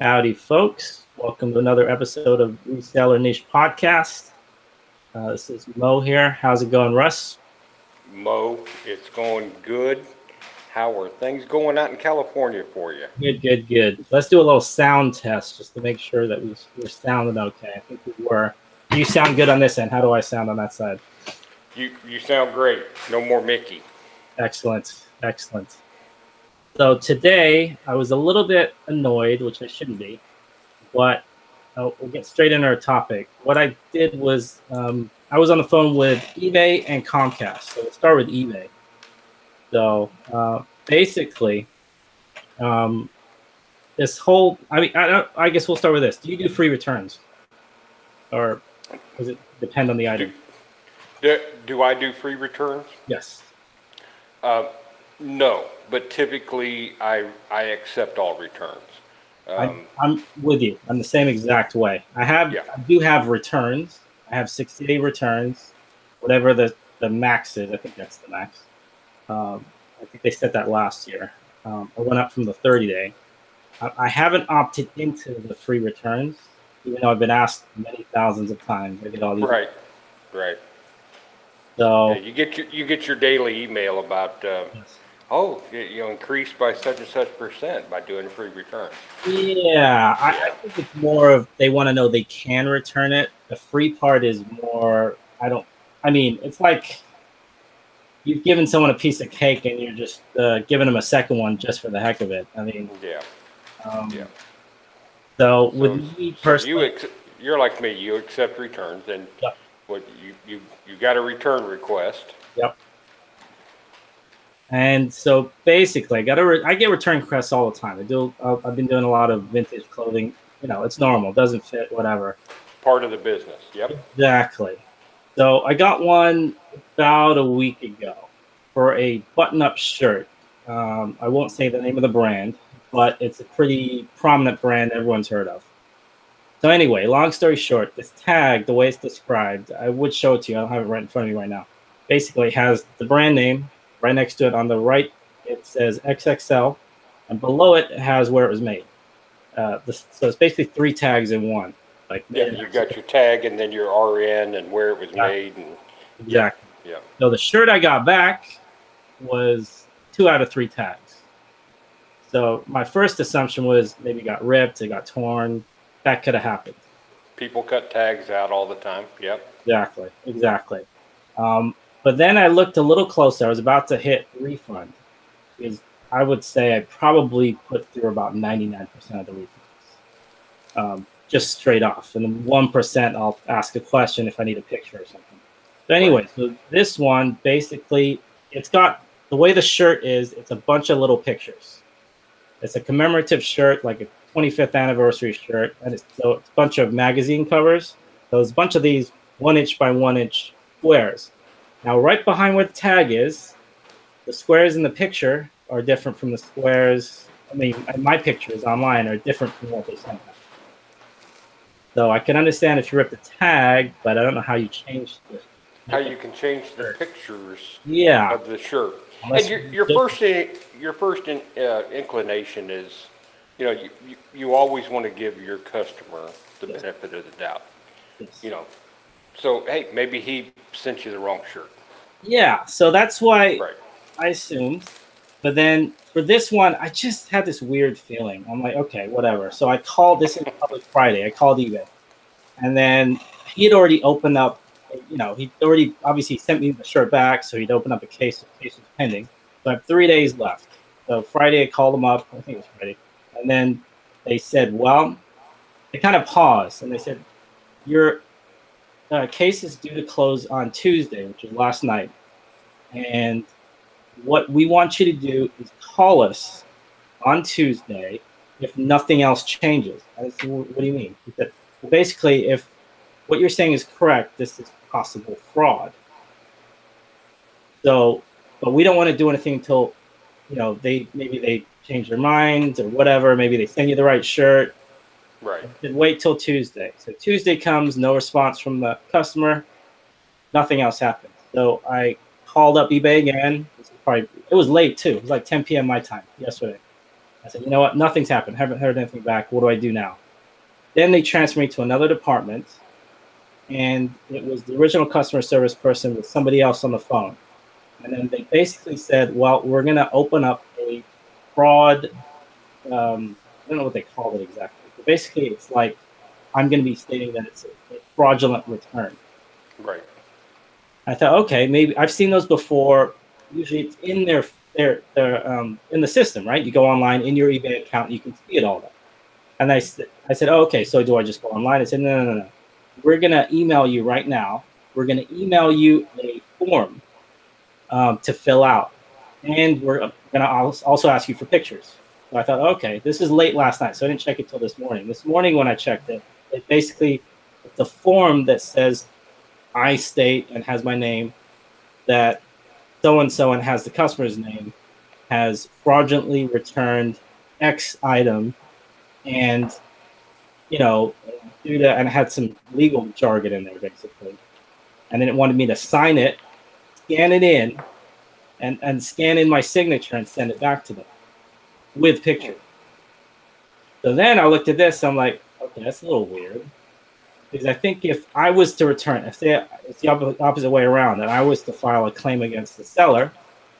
Howdy, folks. Welcome to another episode of Reseller Niche Podcast. This is Mo here. How's it going, Russ? Mo, it's going good. How are things going out in California for you? Good. Let's do a little sound test just to make sure that we're sounding okay. I think we were. Do you sound good on this end? How do I sound on that side? You sound great. No more Mickey. Excellent. So today I was a little bit annoyed, which I shouldn't be, but we'll get straight into our topic. What I did was I was on the phone with eBay and Comcast. So we'll start with eBay. So basically, this whole, I guess we'll start with this. Do you do free returns? Or does it depend on the item? Do I do free returns? Yes. No, but typically I accept all returns. I'm with you. I'm the same exact way. I do have returns. I have 60-day returns, whatever the max is. I think that's the max. I think they set that last year. I went up from the 30-day. I haven't opted into the free returns, even though I've been asked many thousands of times. I get all these. Right. So yeah, you get your daily email about yes. Increased by such and such % by doing a free return. Yeah, I think it's more of they want to know they can return it. The free part is more. It's like you've given someone a piece of cake and you're just giving them a second one just for the heck of it. Yeah. So with me personally, you're like me. You accept returns, and yep. what you got a return request. Yep. And so basically, I get return requests all the time. I've been doing a lot of vintage clothing. It's normal. Doesn't fit, whatever. Part of the business. Yep. Exactly. So I got one about a week ago for a button-up shirt. I won't say the name of the brand, but it's a pretty prominent brand everyone's heard of. So anyway, long story short, this tag, the way it's described, I would show it to you. I don't have it right in front of me right now. Basically, it has the brand name. Right next to it on the right, it says XXL, and below it has where it was made. So it's basically 3 tags in one. You got your tag and then your RN and where it was made. And exactly. Yeah. So the shirt I got back was 2 out of 3 tags. So my first assumption was maybe it got ripped, it got torn. That could have happened. People cut tags out all the time. Yep. Exactly. But then I looked a little closer. I was about to hit refund because I would say I probably put through about 99% of the refunds, just straight off. And then 1% I'll ask a question if I need a picture or something. But anyway, So this one, basically, it's got, the way the shirt is, it's a bunch of little pictures. It's a commemorative shirt, like a 25th anniversary shirt. And it's a bunch of magazine covers. So there's a bunch of these 1-inch by 1-inch squares. Now, right behind where the tag is, the squares in the picture are different from the squares. My pictures online are different from what they sent out. So I can understand if you rip the tag, but I don't know how you change it. How you can change the pictures of the shirt. And your first inclination is, you always want to give your customer the benefit of the doubt. Yes. So, hey, maybe he sent you the wrong shirt. Yeah, so that's why I assumed. But then for this one, I just had this weird feeling. I'm like, okay, whatever. So I called, this is public Friday. I called eBay. And then he had already opened up, he'd already obviously sent me the shirt back. So he'd opened up a case. The case was pending. So I have 3 days left. So Friday, I called him up. I think it was Friday. And then they said, well, they kind of paused. And they said, your case is due to close on Tuesday, which is last night. And what we want you to do is call us on Tuesday if nothing else changes. I said, what do you mean? He said, well, basically, if what you're saying is correct, this is possible fraud. So, but we don't want to do anything until, maybe they change their minds or whatever. Maybe they send you the right shirt. Right. Then wait till Tuesday. So Tuesday comes, no response from the customer, nothing else happens. So I called up eBay again. It was late too. It was like 10 p.m. my time yesterday. I said, you know what? Nothing's happened. Haven't heard anything back. What do I do now? Then they transferred me to another department, and it was the original customer service person with somebody else on the phone. And then they basically said, well, we're going to open up a fraud. I don't know what they called it exactly. But basically, it's like I'm going to be stating that it's a fraudulent return. Right. I thought, okay, maybe I've seen those before. Usually it's in their in the system, right? You go online in your eBay account, you can see it all that. And I said, oh, okay, so do I just go online? I said, no. We're going to email you right now. We're going to email you a form to fill out. And we're going to also ask you for pictures. So I thought, okay, this is late last night, so I didn't check it till this morning. This morning when I checked it, it's a form that says I state and has my name that so-and-so and has the customer's name has fraudulently returned X item and, you know, do that, and had some legal jargon in there basically. And then it wanted me to sign it, scan it in, and scan in my signature and send it back to them with pictures. So then I looked at this, I'm like, okay, that's a little weird. Because I think if I was to return, if it's the opposite way around, and I was to file a claim against the seller,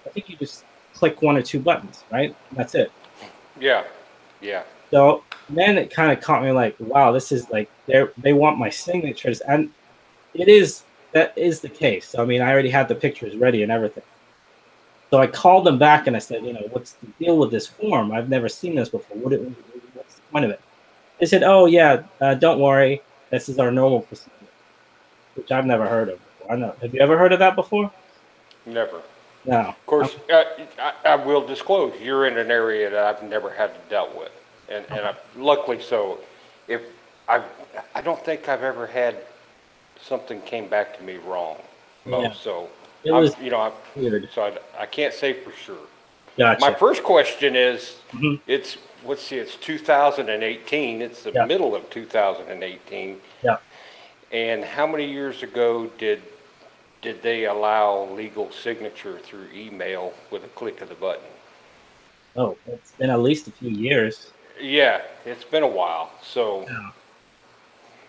I think you just click one or two buttons, right? And that's it. Yeah. So then it kind of caught me like, wow, this is like, they want my signatures. And that is the case. So, I mean, I already had the pictures ready and everything. So I called them back and I said, you know, what's the deal with this form? I've never seen this before. What's the point of it? They said, oh, yeah, don't worry. This is our normal procedure, which I've never heard of before. I know. Have you ever heard of that before? Never. No. Of course, I will disclose, you're in an area that I've never had to deal with. And luckily so. If I don't think I've ever had something came back to me wrong. Yeah. So, weird. So I can't say for sure. Gotcha. My first question is, it's 2018. It's the middle of 2018. Yeah. And how many years ago did they allow legal signature through email with a click of the button? Oh, it's been at least a few years. Yeah, it's been a while. So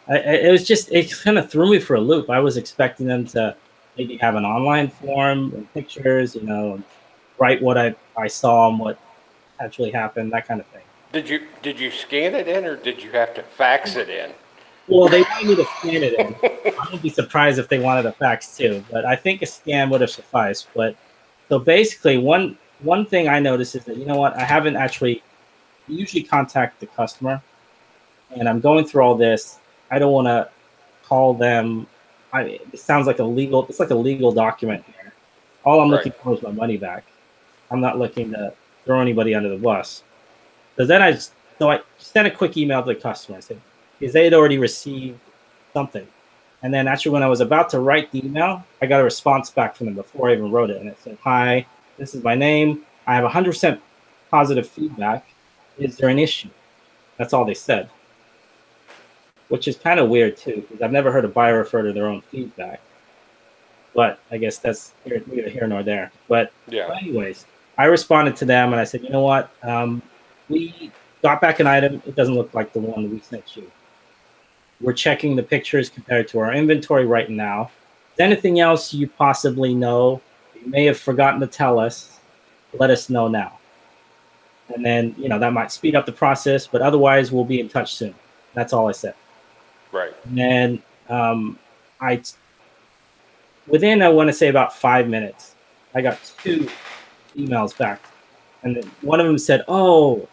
it kind of threw me for a loop. I was expecting them to maybe have an online form and pictures, you know, write what I saw and what actually happened, that kind of thing. Did you scan it in, or did you have to fax it in? Well, they wanted me to scan it in. I would be surprised if they wanted a fax too, but I think a scan would have sufficed. But so basically, one thing I noticed is that, you know what, I haven't actually usually contact the customer, and I'm going through all this. I don't want to call them. It sounds like it's like a legal document here. All I'm looking for is my money back. I'm not looking to throw anybody under the bus. So then I sent a quick email to the customer. I said, because they had already received something. And then actually when I was about to write the email, I got a response back from them before I even wrote it. And it said, hi, this is my name. I have 100% positive feedback. Is there an issue? That's all they said. Which is kind of weird too, because I've never heard a buyer refer to their own feedback. But I guess that's neither here nor there. But anyways, I responded to them and I said, you know what? We got back an item. It doesn't look like the one that we sent you. We're checking the pictures compared to our inventory right now. If there's anything else you possibly know, you may have forgotten to tell us, let us know now. And then, you know, that might speed up the process, but otherwise we'll be in touch soon. That's all I said. Right. And then within, I want to say about 5 minutes, I got 2 emails back. And then one of them said, oh,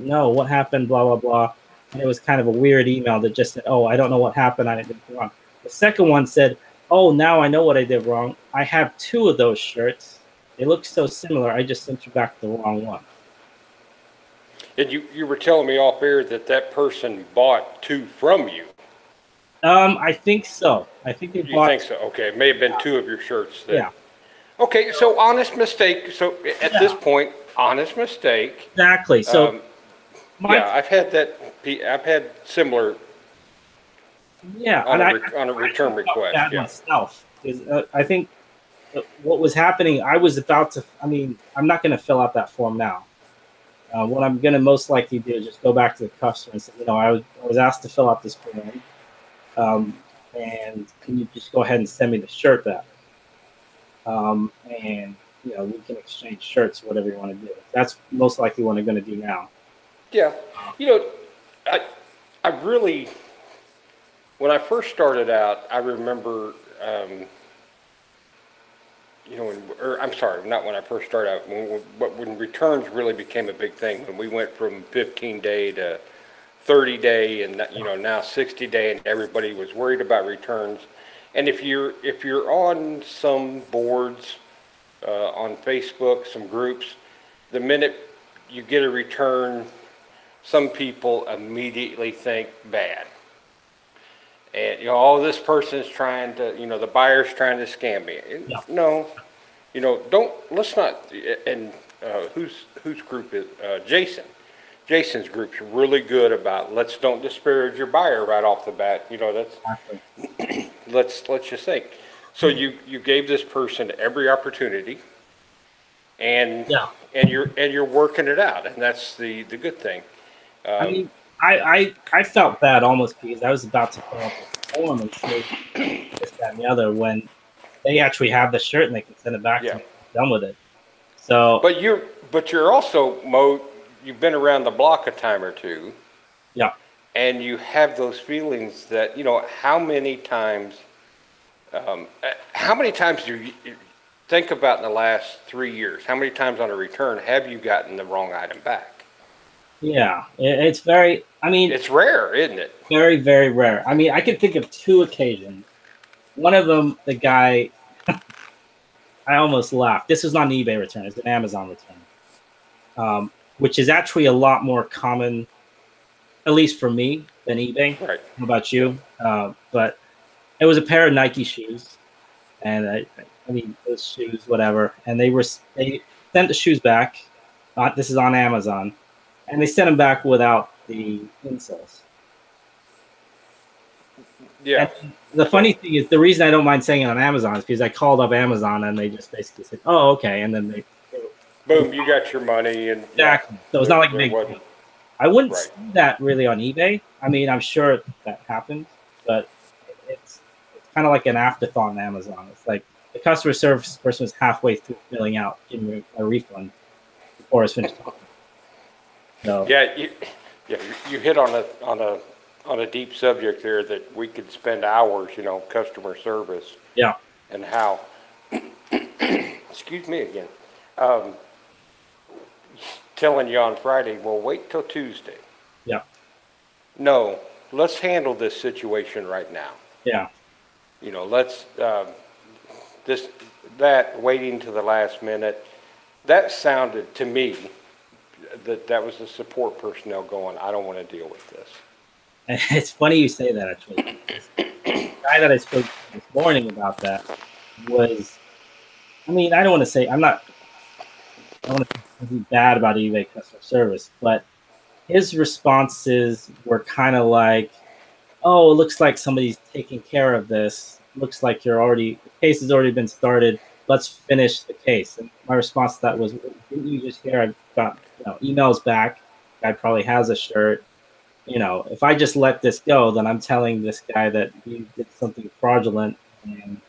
no, what happened, blah, blah, blah. And it was kind of a weird email that just said, oh, I don't know what happened. I did anything wrong. The second one said, oh, now I know what I did wrong. I have 2 of those shirts. They look so similar. I just sent you back the wrong one. And you were telling me off air that person bought 2 from you. I think so. I think they bought. You think so? Okay, it may have been 2 of your shirts. Yeah. Okay, so honest mistake. So at this point, honest mistake. Exactly. So. I've had that. I've had similar. Yeah, on a return request. Myself, because I think what was happening, I was about to. I mean, I'm not going to fill out that form now. What I'm going to most likely do is just go back to the customer and say, I was asked to fill out this form, and can you just go ahead and send me the shirt back? And we can exchange shirts, whatever you want to do. That's most likely what I'm going to do now. Yeah, I really, when I first started out, I remember, I'm sorry, not when I first started out, but when returns really became a big thing, when we went from 15-day to 30-day, and now 60-day, and everybody was worried about returns. And if you're on some boards, on Facebook, some groups, the minute you get a return, some people immediately think bad. And, this person's trying to, the buyer's trying to scam me. Yeah. No, let's not, and whose group is, Jason. Jason's group's really good about, don't disparage your buyer right off the bat. That's, Exactly. let's just think. So you gave this person every opportunity, and you're working it out, and that's the good thing. I mean, I felt bad almost because I was about to fill out the form and say this, that, and the other when they actually have the shirt and they can send it back to me. I'm done with it. So, but you're also, Mo, you've been around the block a time or two. Yeah. And you have those feelings that, how many times do you think about in the last 3 years? How many times on a return have you gotten the wrong item back? Yeah, it's very, it's rare, isn't it? Very, very rare. I can think of 2 occasions. One of them, the guy, I almost laughed. This was not an eBay return, it's an Amazon return, which is actually a lot more common, at least for me, than eBay. Right. How about you? But it was a pair of Nike shoes, and those shoes, whatever. And they sent the shoes back. This is on Amazon. And they sent them back without the insoles. Yeah. And the funny thing is, the reason I don't mind saying it on Amazon is because I called up Amazon and they just basically said, "Oh, okay," and then boom, you got your money, and exactly. So it's not like a big deal. I wouldn't see that really on eBay. I'm sure that happens, but it's kind of like an afterthought on Amazon. It's like the customer service person was halfway through filling out, giving me a refund before I was finished talking. So, yeah, you hit on a deep subject there that we could spend hours, customer service. Yeah. And how, excuse me again, telling you on Friday, well, wait till Tuesday. Yeah. No, let's handle this situation right now. Yeah. Let's, waiting to the last minute, that sounded to me that was the support personnel going, I don't want to deal with this. And it's funny you say that, actually. The guy that I spoke to this morning about that was, I don't want to say, I don't want to be bad about eBay customer service, but his responses were kind of like, oh, it looks like somebody's taking care of this. Looks like the case has already been started. Let's finish the case. And my response to that was, didn't you just hear I got emails back? Guy probably has a shirt. If I just let this go, then I'm telling this guy that he did something fraudulent, and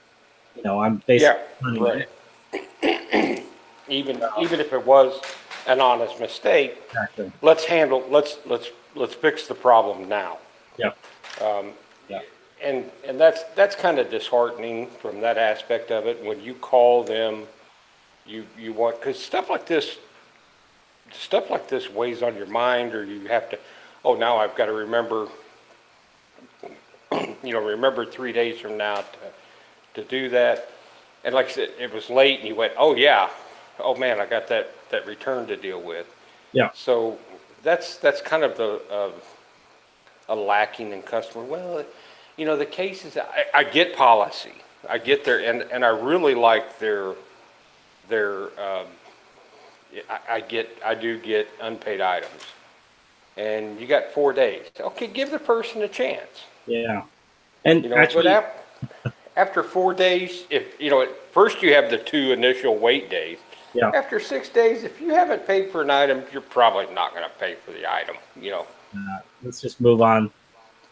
I'm basically right. Even if it was an honest mistake, exactly. Let's fix the problem now. Yeah. And that's kind of disheartening from that aspect of it. When you call them, you want, because stuff like this weighs on your mind, or you have to, now I've got to remember, remember 3 days from now to do that. And like I said, it was late, and you went, oh yeah, oh man, I got that return to deal with. Yeah. So that's kind of a lacking in customer. Well, the cases, I get policy, I get their, and I really like their I do get unpaid items, and you got 4 days. Okay, give the person a chance. Yeah, and actually, but after 4 days, if first you have the 2 initial wait days. Yeah. After 6 days, if you haven't paid for an item, you're probably not going to pay for the item, you know. Let's just move on.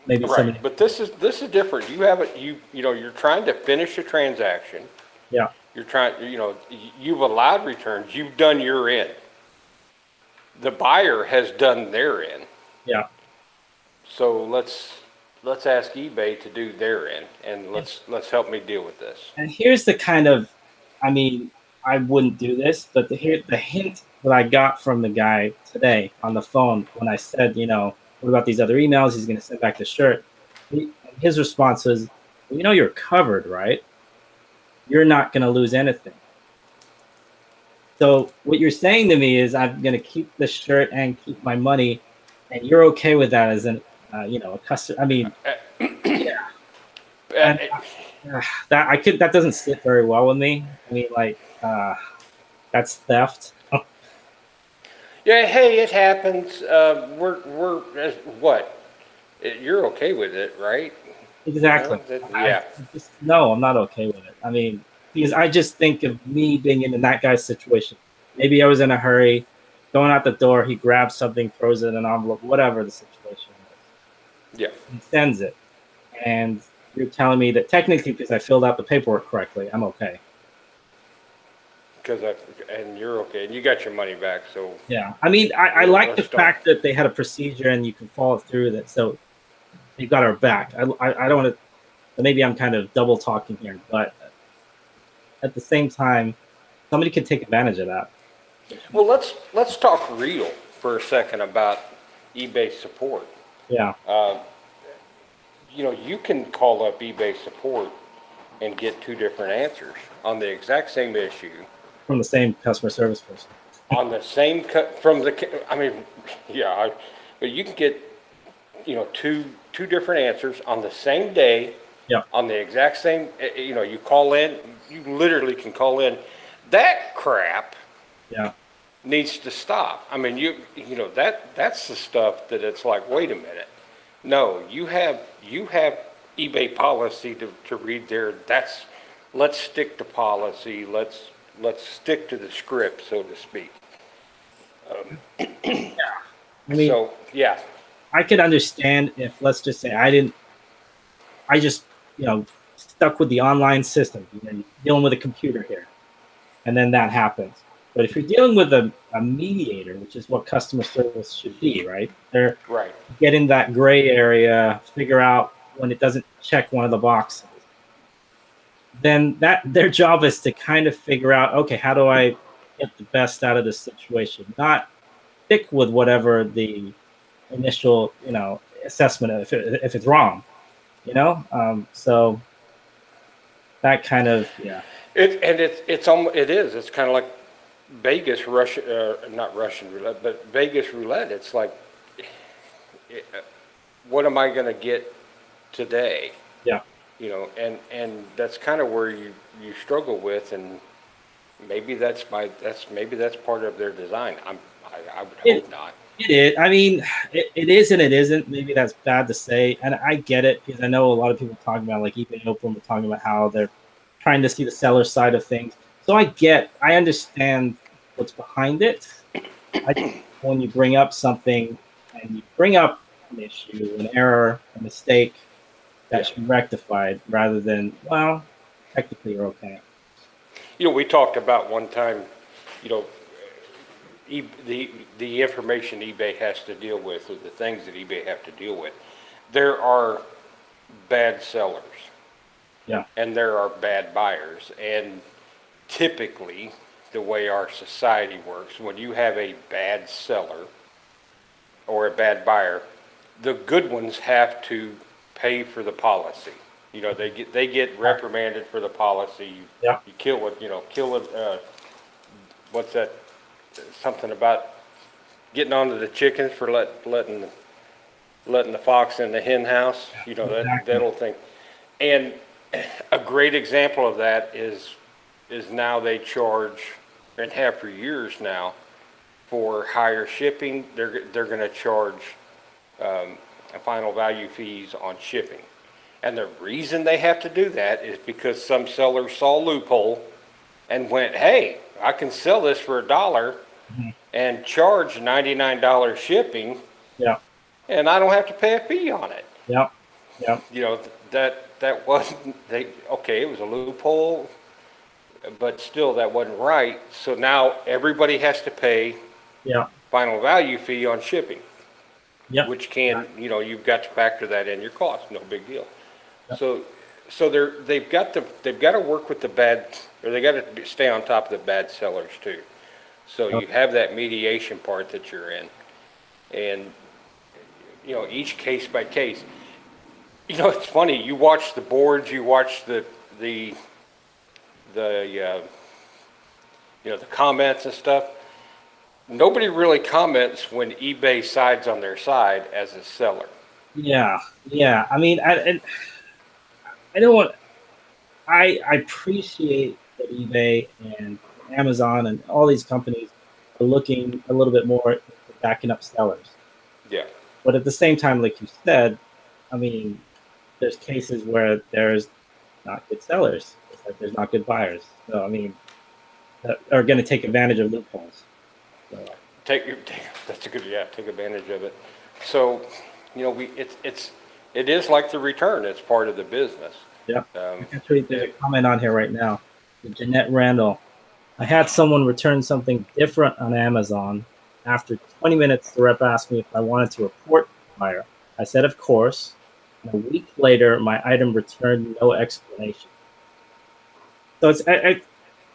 Maybe Right, somebody. but this is different. You have it. You know, you're trying to finish a transaction. Yeah. You're trying. You know, you've allowed returns. You've done your end. The buyer has done their end. Yeah. So let's ask eBay to do their end, and let's help me deal with this. And here's the kind of, I mean, I wouldn't do this, but the hint that I got from the guy today on the phone when I said, you know, what about these other emails? He's going to send back the shirt. His response was, well, you know, you're covered, right? You're not going to lose anything. So what you're saying to me is I'm going to keep the shirt and keep my money, and you're okay with that as an, you know, a customer. I mean, yeah. And, that doesn't sit very well with me. I mean, like, that's theft. Yeah, hey, it happens. We're what? You're okay with it, right? Exactly. You know, yeah. No, I'm not okay with it. I mean, because I just think of me being in that guy's situation. Maybe I was in a hurry, going out the door. He grabs something, throws it in an envelope, whatever the situation is. Yeah. He sends it, and you're telling me that technically, because I filled out the paperwork correctly, I'm okay. And you're okay, and you got your money back. So yeah, I mean, I like the fact that they had a procedure and you can follow through that. So they've got our back. I don't want to. Maybe I'm kind of double talking here, but at the same time, somebody could take advantage of that. Well, let's talk real for a second about eBay support. Yeah. You know, you can call up eBay support and get 2 different answers on the exact same issue. From the same customer service person. On the same from the, I mean, yeah, but you can get, you know, two different answers on the same day. Yeah. On the exact same, you know, you call in, you literally can call in. That crap. Yeah. Needs to stop. I mean, you know, that's the stuff that it's like, wait a minute. No, you have eBay policy to read there. Let's stick to policy. Let's stick to the script, so to speak. Yeah. I mean, so yeah, I could understand if, let's just say, I just, you know, stuck with the online system. You know, you're dealing with a computer here, and then that happens. But if you're dealing with a mediator, which is what customer service should be, right? They're right. Get in that gray area, figure out when it doesn't check one of the boxes. Then their job is to kind of figure out, okay, how do I get the best out of this situation? Not stick with whatever the initial, you know, assessment if it's wrong, you know. So that kind of, yeah. It's kind of like Vegas not Russian roulette, but Vegas roulette. It's like, what am I going to get today? Yeah. You know, and that's kind of where you struggle with, and maybe that's part of their design. I would hope not. It is. I mean, it is and it isn't. Maybe that's bad to say, and I get it because I know a lot of people talking about, like eBay Open, we're talking about how they're trying to see the seller side of things. So I understand what's behind it. When you bring up something and you bring up an issue, an error, a mistake, that should be rectified rather than, well, technically you're okay. You know, we talked about one time, you know, the information eBay has to deal with, or the things that eBay have to deal with. There are bad sellers. Yeah. And there are bad buyers. And typically, the way our society works, when you have a bad seller or a bad buyer, the good ones have to pay for the policy. You know, they get reprimanded for the policy. Yeah. You kill it. What's that? Something about getting onto the chickens for letting the fox in the hen house. You know, that old thing. And a great example of that is now they charge, and have for years now, for higher shipping. They're going to charge final value fees on shipping. And the reason they have to do that is because some sellers saw a loophole and went, hey, I can sell this for $1 and charge $99 shipping, Yeah. and I don't have to pay a fee on it. Yeah. Yeah. You know, that wasn't, okay, it was a loophole, but still that wasn't right. So now everybody has to pay Yeah. final value fee on shipping. Yep. Which can, you know, you've got to factor that in your cost, no big deal. Yep. So they've got to work with the bad, or they got to stay on top of the bad sellers too. So you have that mediation part that you're in, and you know, each case by case. You know, it's funny. You watch the boards, you watch the you know, the comments and stuff. Nobody really comments when eBay sides on their side as a seller. Yeah. Yeah. I mean, I don't want. I appreciate that eBay and Amazon and all these companies are looking a little bit more into backing up sellers. Yeah. But at the same time, like you said, I mean, there's cases where there's not good sellers. It's like there's not good buyers. So I mean, that are going to take advantage of loopholes. So, That's a good, yeah, take advantage of it. So, you know, it is like the return. It's part of the business. yeah. Actually, there's a comment on here right now. Jeanette Randall. I had someone return something different on Amazon. After 20 minutes, the rep asked me if I wanted to report the buyer. I said, of course. And a week later, my item returned, no explanation. So it's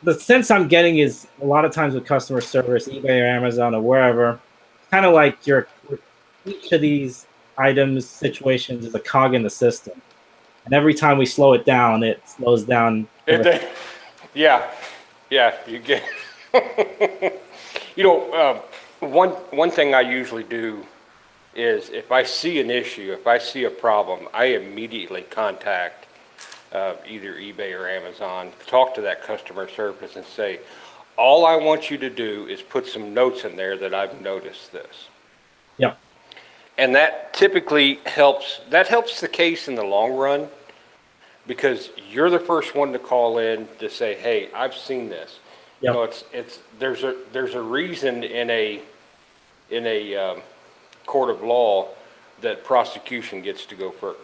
the sense I'm getting is a lot of times with customer service, eBay or Amazon or wherever, kind of like each of these items, situations is a cog in the system. And every time we slow it down, it slows down. Yeah, you get. You know, one thing I usually do is if I see an issue, if I see a problem, I immediately contact either eBay or Amazon, talk to that customer service and say, all I want you to do is put some notes in there that I've noticed this. Yeah. And that typically helps the case in the long run, because you're the first one to call in to say, hey, I've seen this. Yep. You know, there's a reason in a court of law that prosecution gets to go first.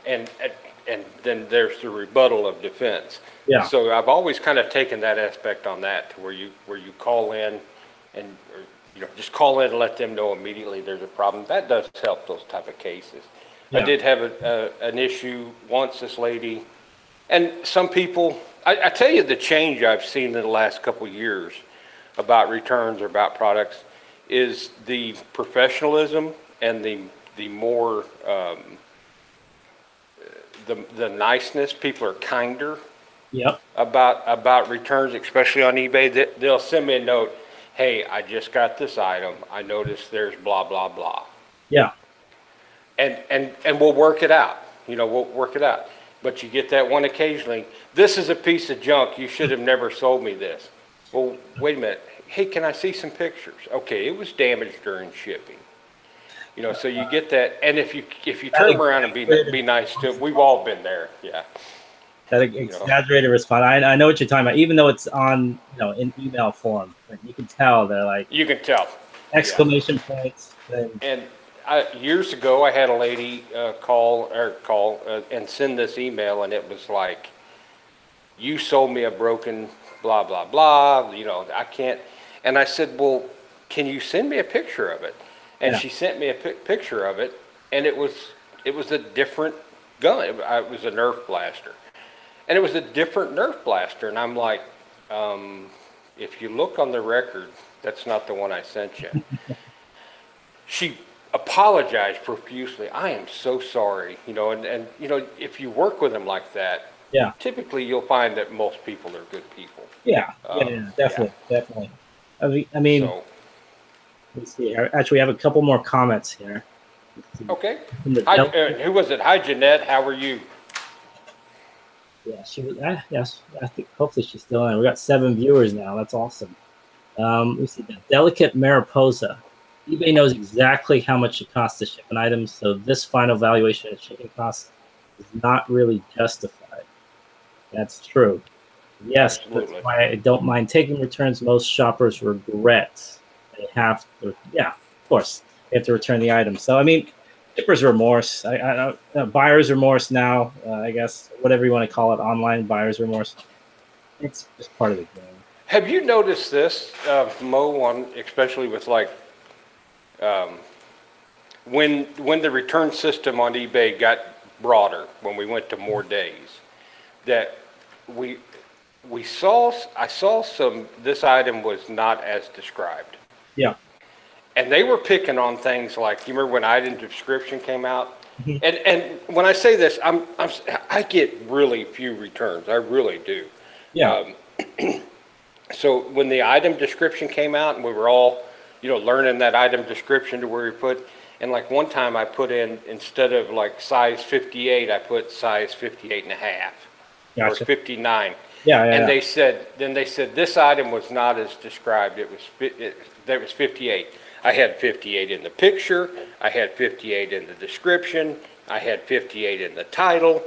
And then there's the rebuttal of defense. Yeah. So I've always kind of taken that aspect on that, to where you call in and, or, you know, just call in and let them know immediately there's a problem. That does help those type of cases. Yeah. I did have an issue once, this lady, and some people, I tell you, the change I've seen in the last couple of years about returns or about products is the professionalism and the more the niceness. People are kinder. Yep. About returns, especially on eBay. They'll send me a note, hey, I just got this item. I noticed there's blah, blah, blah. Yeah. And we'll work it out. You know, we'll work it out. But you get that one occasionally, this is a piece of junk. You should have never sold me this. Well, wait a minute. Hey, can I see some pictures? Okay, it was damaged during shipping. You know, so you get that. And if you turn them around and be nice to them, we've all been there. Yeah. That exaggerated response. I know what you're talking about, even though it's on, you know, in email form. But you can tell they're like, you can tell exclamation points. And years ago, I had a lady call and send this email, and it was like, you sold me a broken blah blah blah. You know, I can't. And I said, well, can you send me a picture of it? And she sent me a picture of it, and it was a different gun. It was a Nerf blaster. And it was a different Nerf blaster. And I'm like, if you look on the record, that's not the one I sent you. She apologized profusely. I am so sorry. You know, and you know, if you work with them like that, typically you'll find that most people are good people. Yeah, definitely. I mean, so, let's see. Actually, we have a couple more comments here. Okay. Hi, who was it? Hi, Jeanette. How are you? Yeah, she was. Yes, I think hopefully she's still in. We got 7 viewers now. That's awesome. Let's see. Delicate Mariposa. eBay knows exactly how much it costs to ship an item, so this final valuation of shipping costs is not really justified. That's true. Yes, that's Absolutely. why I don't mind taking returns. Most shoppers regret they have to. Yeah, of course, they have to return the item. So I mean, shippers remorse. Buyer's remorse now. I guess whatever you want to call it, online buyer's remorse. It's just part of the game. Have you noticed this, Mo, on especially with like when the return system on eBay got broader, when we went to more days, that we I saw some, this item was not as described. Yeah. And they were picking on things like, you remember when item description came out? Mhm. And when I say this, I get really few returns. I really do. Yeah. So when the item description came out and we were all, learning that item description to where we put, and like one time I put in, instead of like size 58, I put size 58 and a half or Gotcha. 59. Yeah. Yeah. And Yeah. they said this item was not as described. That was 58. I had 58 in the picture. I had 58 in the description. I had 58 in the title.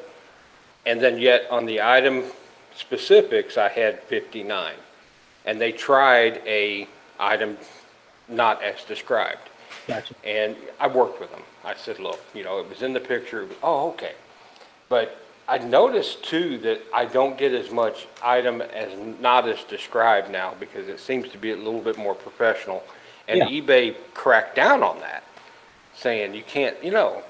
And then yet on the item specifics, I had 59. And they tried a item not as described. Gotcha. And I worked with them. I said, look, it was in the picture. Oh, okay. But I noticed too that I don't get as much item as not as described now because it seems to be a little bit more professional. And Yeah. eBay cracked down on that, saying you can't,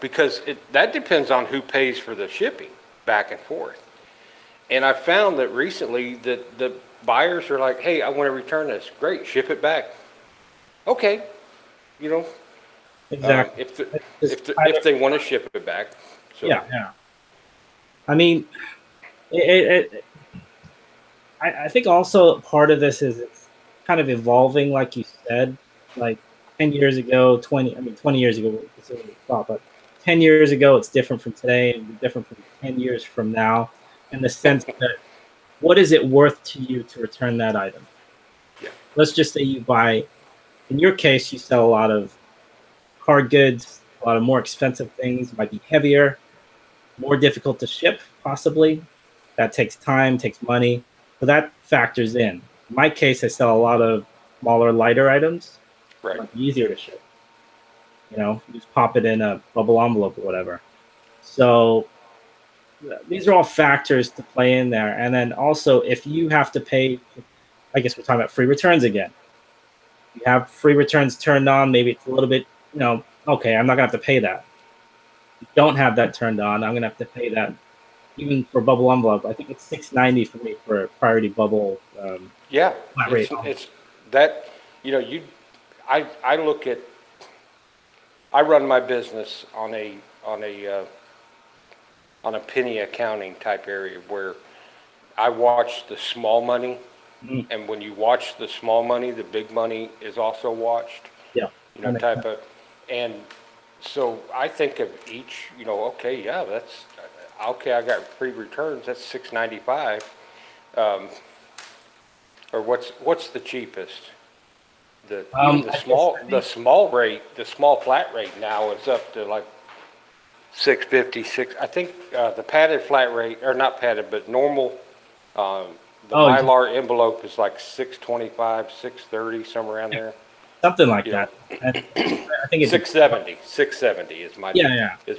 because that depends on who pays for the shipping back and forth. And I found that recently that the buyers are like, hey, I want to return this. Great, ship it back. Okay, Exactly. if they want to ship it back. So. Yeah. Yeah. I mean, it I think also part of this is it's kind of evolving, like you said, like 10 years ago, 20 years ago, it's what we thought, but 10 years ago, it's different from today and different from 10 years from now in the sense that what is it worth to you to return that item? Yeah. Let's just say you buy, in your case, you sell a lot of hard goods, a lot of more expensive things, might be heavier, more difficult to ship, possibly. That takes time, takes money. So that factors in. In my case, I sell a lot of smaller, lighter items. Right. Much easier to ship. You just pop it in a bubble envelope or whatever. So these are all factors to play in there. And then also, if you have to pay, I guess we're talking about free returns again. You have free returns turned on, maybe it's a little bit, okay, I'm not gonna have to pay that. If you don't have that turned on, I'm gonna have to pay that. Even for bubble envelope, I think it's $6.90 for me for a priority bubble. Yeah, Flat rate. it's that, I look at, I run my business on a penny accounting type area where I watch the small money. Mhm. And when you watch the small money, the big money is also watched. Yeah. Type of, and so I think of each, okay, yeah, that's, okay, I got free returns, that's $6.95. Or what's the cheapest? Even the small flat rate now is up to like 6.56. I think the padded flat rate, or not padded, but normal, the Mylar envelope is like 6.25, 6.30, somewhere around there. Something like that. And I think it's 6.70 is my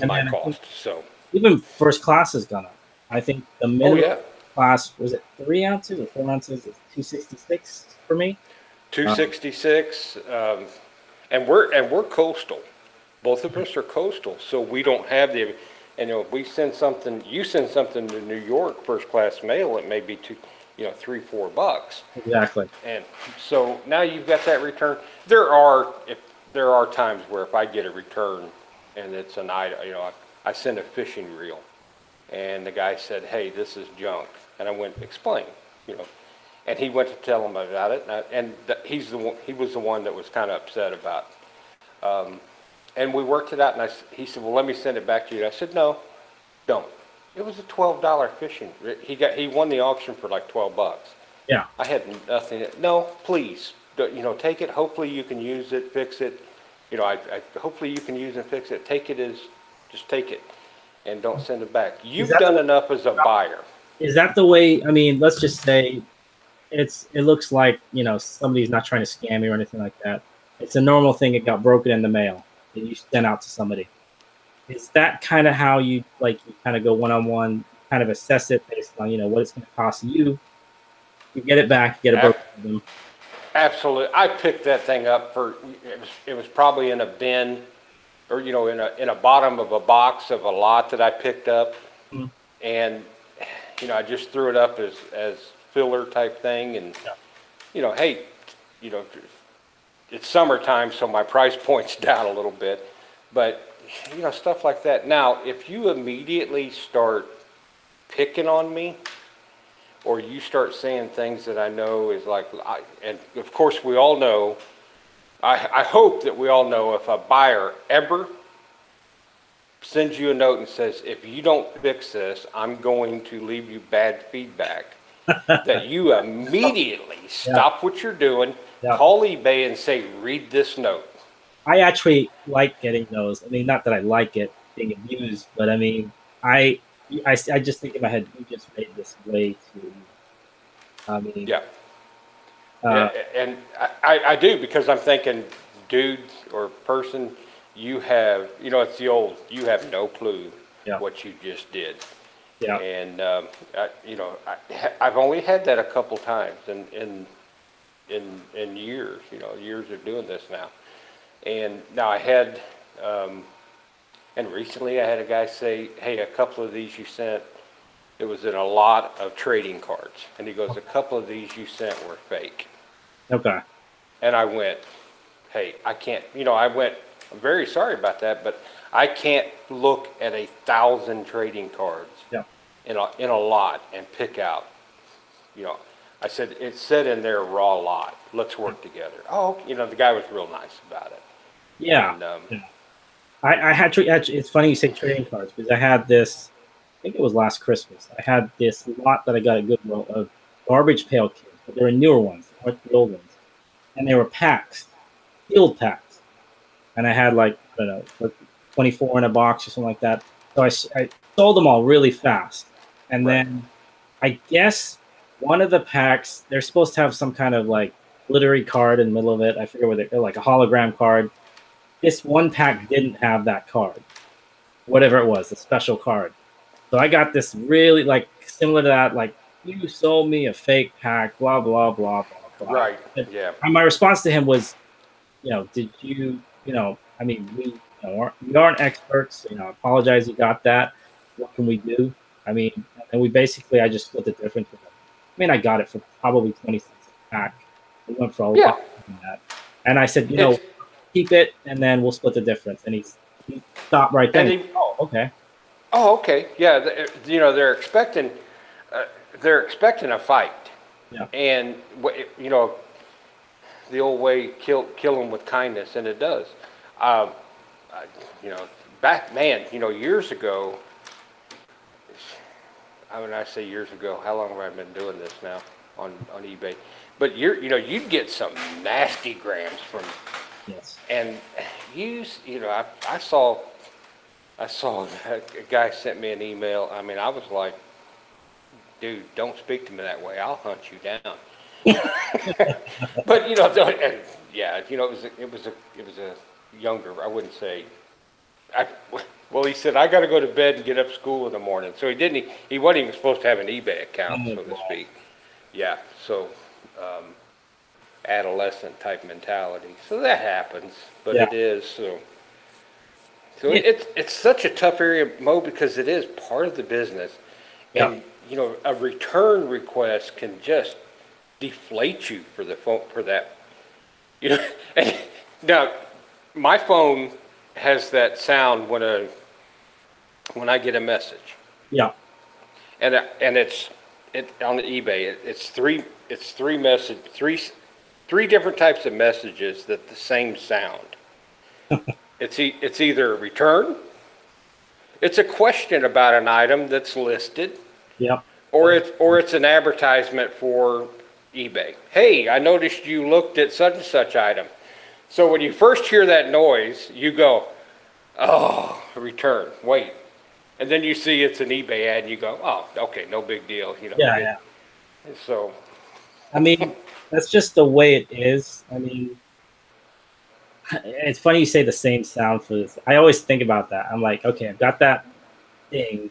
my cost. So even first class has gone up. I think the minimum class was it 3 ounces or 4 ounces? It's 266 for me. 266, and we're coastal. Both of us are coastal, so we don't have the. And if we send something, you send something to New York first class mail, it may be $3-4. Exactly. And so now you've got that return. There are times where if I get a return and it's an item, I send a fishing reel, and the guy said, "Hey, this is junk," and I went explain, and he went to tell him about it, he was the one that was kind of upset about. And we worked it out, and he said, "Well, let me send it back to you." I said, "No, don't." It was a $12 fishing. He won the auction for like $12. Yeah. I had nothing. No, please, take it. Hopefully you can use it, fix it. Hopefully you can use and fix it. Just take it, and don't send it back. You've done enough as a buyer. is that the way? I mean, let's just say it looks like, you know, somebody's not trying to scam you or anything like that. It's a normal thing. It got broken in the mail and you sent out to somebody. Is that kind of how you kind of go one-on-one, kind of assess it based on, you know, what it's going to cost you? You get it back, you get a broken. Absolutely. I picked that thing up for, it was probably in a bin, or, you know, in a bottom of a box of a lot that I picked up. Mm-hmm. And, you know, I just threw it up as filler type thing. And, you know, hey, you know, it's summertime, so my price point's down a little bit. But, you know, stuff like that. Now, if you immediately start picking on me, or you start saying things that I know is like, and of course we all know, I hope that we all know, if a buyer ever sends you a note and says, if you don't fix this, I'm going to leave you bad feedback, that you immediately stop what you're doing, call eBay and say, read this note. I actually like getting those. I mean, not that I like it being abused, but I mean, I just think in my head, you just made this way too. I mean, and I do, because I'm thinking, dude or person, you have, you know, it's the old, you have no clue what you just did. Yeah. And you know, I've only had that a couple times in years, you know, years of doing this now. And now I had, and recently I had a guy say, hey, a couple of these you sent, it was in a lot of trading cards. And he goes, a couple of these you sent were fake. Okay. And I went, hey, I can't, you know, I'm very sorry about that, but I can't look at 1,000 trading cards in a lot and pick out, you know. I said, it said in there raw lot. Let's work together. Oh, you know, the guy was real nice about it. Yeah. And, I had to, actually, it's funny you say trading cards, because I had this, I think it was last Christmas. I had this lot that I got at Goodwill of garbage pail kids, but they were newer ones, not the old ones. And they were packs, sealed packs. And I had like, I don't know, 24 in a box or something like that. So I sold them all really fast. And then I guess one of the packs, they're supposed to have some kind of like glittery card in the middle of it. I forget what they're like, a hologram card. This one pack didn't have that card, whatever it was, the special card. So I got this really like similar to that, like, you sold me a fake pack, blah, blah, blah, blah, blah. Right, yeah. And my response to him was, you know, did you, you know, I mean, we aren't experts, you know, I apologize you got that. What can we do? I mean, and we basically, I just split the difference with him. I mean, I got it for probably 20 cents a pack. We went for a lot than that. And I said, you know, keep it, and then we'll split the difference. And he stopped right there. Oh, okay. Oh, okay. Yeah, you know, they're expecting a fight. Yeah. And you know, the old way, kill them with kindness, and it does. You know, you know, years ago. When I say years ago, how long have I been doing this now on eBay? But you know, you'd get some nasty grams from. Yes. And you know, I saw a guy sent me an email. I mean, I was like, dude, don't speak to me that way. I'll hunt you down. But you know, and yeah, you know, it was a younger. I wouldn't say. Well, he said, I got to go to bed and get up school in the morning. So he wasn't even supposed to have an eBay account, so to speak. Yeah, so adolescent type mentality. So that happens, but it is. So it's such a tough area, Mo, because it is part of the business. And, you know, a return request can just deflate you for that. You know, and now my phone has that sound when I get a message. Yeah. And it's on the eBay. It's three different types of messages that the same sound. It's either a return, it's a question about an item that's listed. Yeah. Or it's an advertisement for eBay. Hey, I noticed you looked at such and such item. So when you first hear that noise, you go, oh, return, wait. And then you see it's an eBay ad and you go, oh, okay, no big deal, you know. Yeah, yeah. So, I mean, that's just the way it is. I meing, it's funny you say the same sound for this. I always think about that. I'm like, okay, I've got that thing.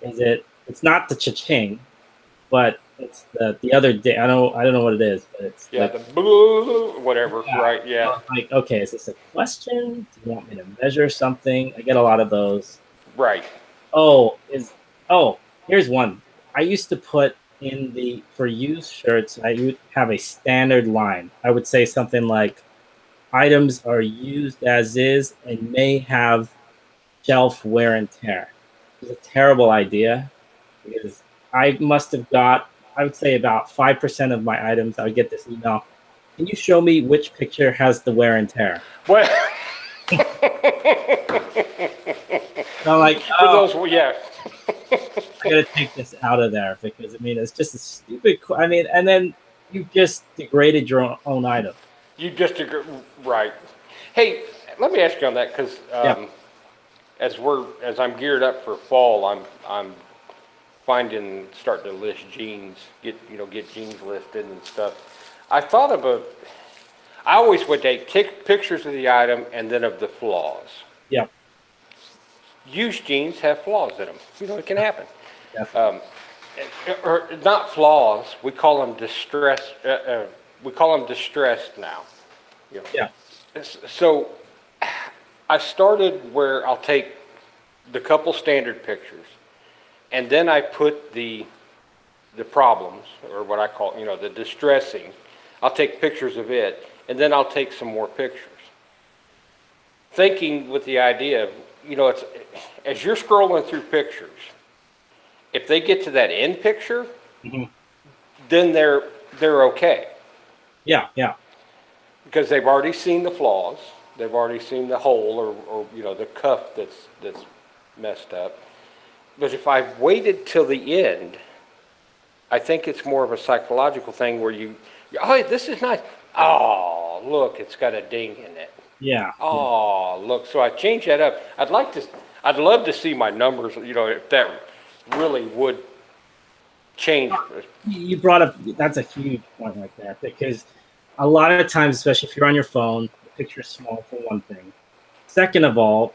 It's not the cha-ching, but it's the other day. I don't know what it is, but it's yeah, like, the blue, whatever, yeah. right, yeah. Like, okay, is this a question? Do you want me to measure something? I get a lot of those. Right. Oh, here's one. I used to put in for used shirts, I would have a standard line. I would say something like, items are used as is and may have shelf wear and tear. It's a terrible idea because I must have got, I would say about 5% of my items, I would get this email. Can you show me which picture has the wear and tear? Well, So I'm like, for those, yeah. I gotta take this out of there because I mean it's just a stupid. I mean, and then you just degraded your own item. You just agree, right. Hey, let me ask you on that, because Yeah. as I'm geared up for fall, I'm starting to list jeans, get jeans listed and stuff. I always would take pictures of the item and then of the flaws. Yeah. Used jeans have flaws in them. You know, it can happen. Definitely. Or not flaws. We call them distressed. We call them distressed now. You know. Yeah. So I started where I'll take the couple standard pictures, and then I put the problems, or what I call, the distressing. I'll take pictures of it, and then I'll take some more pictures. Thinking with the idea of, it's as you're scrolling through pictures, if they get to that end picture, then they're okay. Yeah. Yeah. Because they've already seen the flaws, they've already seen the hole or the cuff that's messed up. But if I waited till the end, I think it's more of a psychological thing where oh, this is nice. Oh, look, it's got a ding in it. Yeah. Oh, look. So I changed that up. I'd love to see my numbers, if that really would change. You brought up, that's a huge point right there, because a lot of times, especially if you're on your phone, the picture's small for one thing. Second of all,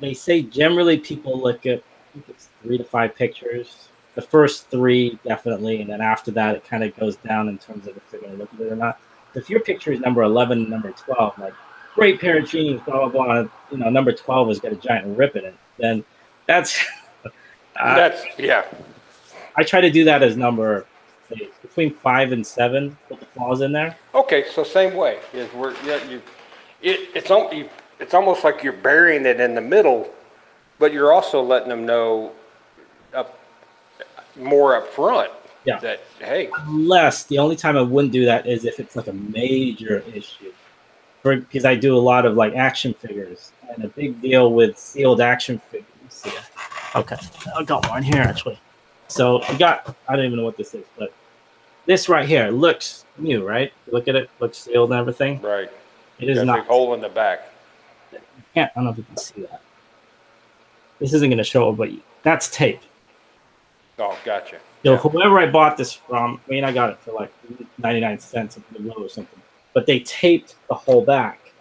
they say generally people look at, I think it's 3 to 5 pictures. The first 3 definitely, and then after that it kind of goes down in terms of if they're going to look at it or not. If your picture is number 11, number 12, like great pair of jeans, blah blah blah, number 12 has got a giant rip in it, then that's yeah. I try to do that as number, say, between 5 and 7, put the flaws in there. Okay, so same way is it's almost like you're burying it in the middle, but you're also letting them know more up front. Yeah. That, hey. Unless the only time I wouldn't do that is if it's like a major issue. Because I do a lot of like action figures, and a big deal with sealed action figures. Okay, I got one here actually. So I don't even know what this is, but this right here looks new, right? Look at it, looks sealed and everything. Right. It is not. not. Big hole in the back. I don't know if you can see that. This isn't going to show, but that's tape. Oh, gotcha. So yeah. Whoever I bought this from, I mean, I got it for like 99 cents at the Goodwill or something, but they taped the whole back.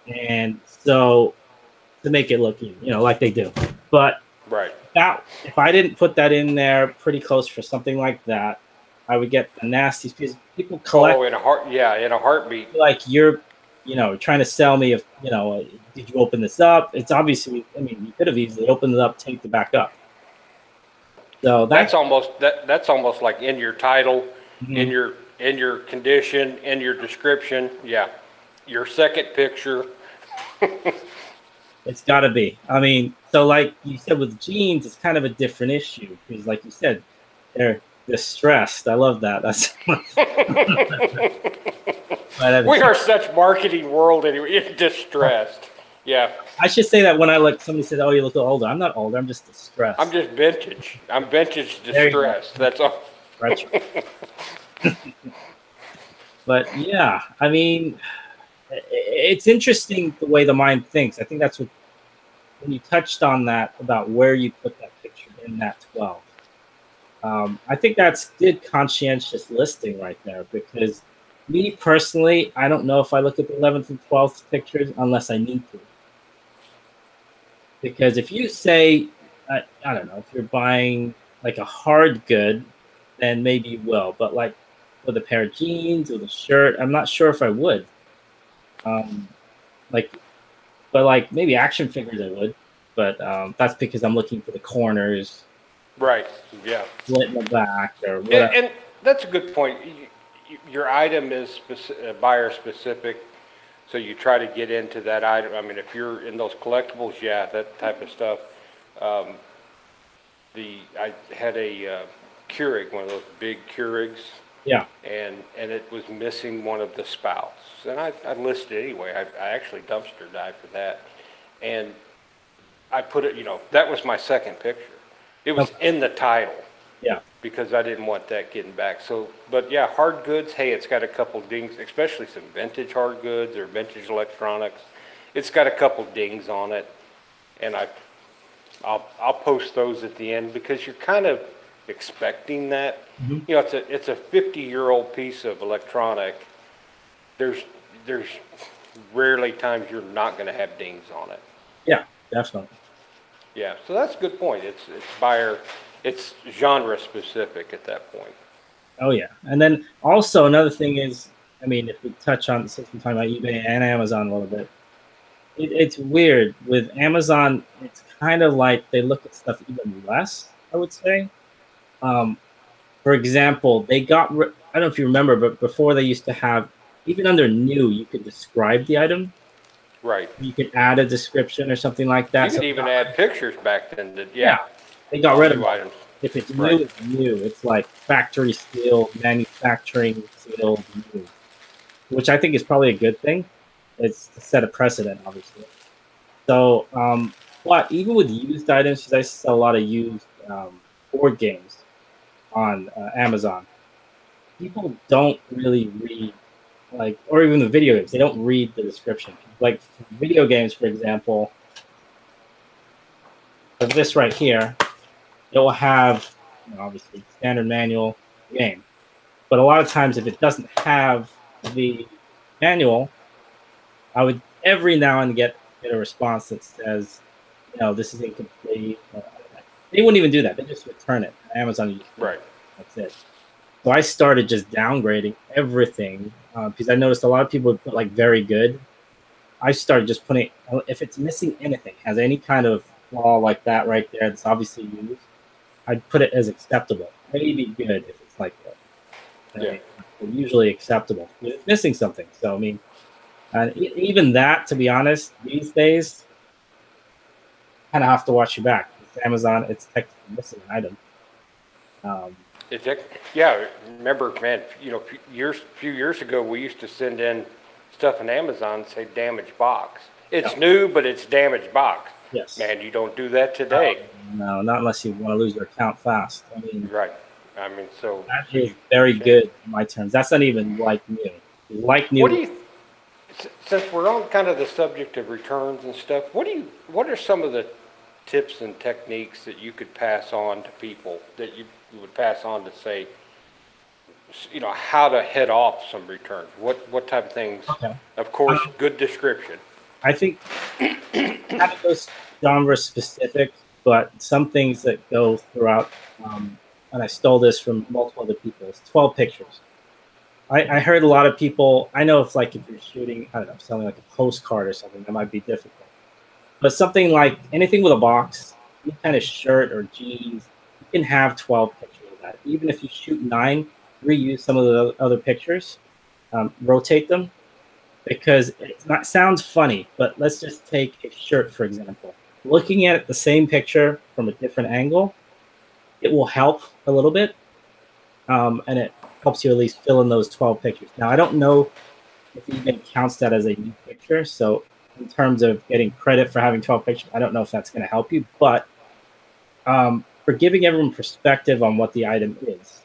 And so to make it look, like they do. But right. That, if I didn't put that in there pretty close for something like that, I would get the nastiest because people collect. Oh, in a heartbeat. Like you're, trying to sell me if, did you open this up? It's obviously, I mean, you could have easily opened it up, taped it back up. So that's almost like in your title, mm-hmm. in your condition, in your description. Yeah. Your second picture. It's got to be. I mean, so like you said with jeans, it's kind of a different issue because, like you said, they're distressed. I love that. That's we are such marketing world anyway. Distressed. Yeah. I should say that when somebody said, "Oh, you look older." I'm not older. I'm just distressed. I'm just vintage. I'm vintage distressed. That's all. Retro. But yeah, I mean, it's interesting the way the mind thinks. I think that's what when you touched on that about where you put that picture in that 12, I think that's good conscientious listing right there, because me personally, I don't know if I look at the 11th and 12th pictures unless I need to. Because if you say, I don't know, if you're buying like a hard good, then maybe you will. But like with a pair of jeans, with a shirt, I'm not sure if I would. Like, but like maybe action figures I would. But that's because I'm looking for the corners, Right, yeah. split in the back, or whatever. And that's a good point. Your item is buyer specific, so you try to get into that item. I mean, if you're in those collectibles, yeah, that type of stuff. I had a Keurig, one of those big Keurigs, Yeah. and it was missing one of the spouts. And I listed it anyway. I actually dumpster dived for that. And I put it, that was my second picture. It was in the title. Yeah. Because I didn't want that getting back. So, but yeah, hard goods, hey, it's got a couple dings, especially some vintage hard goods or vintage electronics. It's got a couple dings on it. And I'll post those at the end, because you're kind of expecting that. Mm-hmm. It's a 50-year-old piece of electronic. There's rarely times you're not going to have dings on it. Yeah, definitely. Yeah, so that's a good point. It's genre specific at that point. Oh yeah, and then also another thing is, I mean, if we touch on, since we're talking about eBay and Amazon a little bit, it's weird with Amazon. It's kind of like they look at stuff even less, I would say. For example, they got, I don't know if you remember, but before they used to have, even under new, you could describe the item. Right. You could add a description or something like that. You could even add pictures back then. Yeah. They got rid of items. If it's new, it's new. It's like factory sealed, manufacturing sealed new, which I think is probably a good thing. It's to set a precedent, obviously. So, but even with used items, because I sell a lot of used board games on Amazon, people don't really read, like, or even the video games, they don't read the description. Like video games, for example, of this right here, it will have, obviously, standard manual game. But a lot of times, if it doesn't have the manual, I would every now and get a response that says, this is incomplete. They wouldn't even do that. They just return it. Amazon, you just right. That's it. So I started just downgrading everything because I noticed a lot of people would put like very good. I started just putting, if it's missing anything, has any kind of flaw like that right there that's obviously used, I'd put it as acceptable. Maybe good if it's like that. Yeah. Usually acceptable. It's missing something. So, I mean, even that, to be honest, these days, kind of have to watch your back. It's Amazon, it's technically missing an item. Yeah, remember, man, a few years ago, we used to send in stuff in Amazon, say damaged box. It's new, but it's damaged box. Yes. Man, you don't do that today. No, not unless you want to lose your account fast. I mean, right. I mean, so that is very good in my terms. That's not even like new. Like new. Since we're on kind of the subject of returns and stuff, what are some of the tips and techniques that you could pass on to people, that you would pass on to say, how to head off some returns? What type of things? Okay. Of course, good description. I think kind of goes genre specific, but some things that go throughout, and I stole this from multiple other people, it's 12 pictures. I heard a lot of people, I know if you're shooting, I don't know, selling like a postcard or something, that might be difficult. But something like anything with a box, any kind of shirt or jeans, you can have 12 pictures of that. Even if you shoot 9, reuse some of the other pictures, rotate them, because sounds funny, but let's just take a shirt, for example. Looking at the same picture from a different angle, it will help a little bit, and it helps you at least fill in those 12 pictures. Now, I don't know if eBay counts that as a new picture, so in terms of getting credit for having 12 pictures, I don't know if that's going to help you, but for giving everyone perspective on what the item is.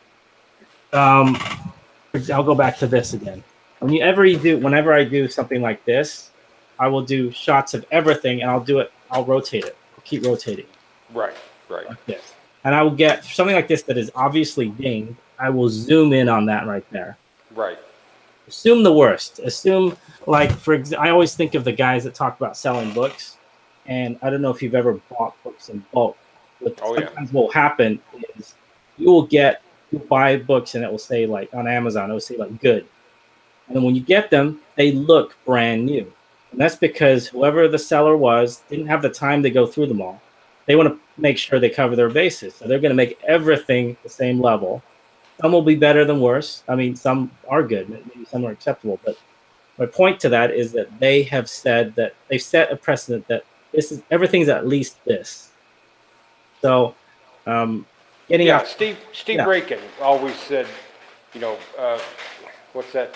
I'll go back to this again. Whenever I do something like this, I will do shots of everything, and I'll do it I'll rotate it. I'll keep rotating Right. like this. And I will get something like this that is obviously dinged. I will zoom in on that right there. Right. Assume the worst. Assume, like, I always think of the guys that talk about selling books. And I don't know if you've ever bought books in bulk. But sometimes what will happen is you'll buy books and it will say, like, on Amazon, it will say, like, good. And then when you get them, they look brand new. And that's because whoever the seller was didn't have the time to go through them all. They want to make sure they cover their bases. So they're going to make everything the same level. Some will be better than worse. I mean, some are good. Maybe some are acceptable. But my point to that is that they have said that they've set a precedent that everything's at least this. So getting out. Steve Rakin always said, what's that?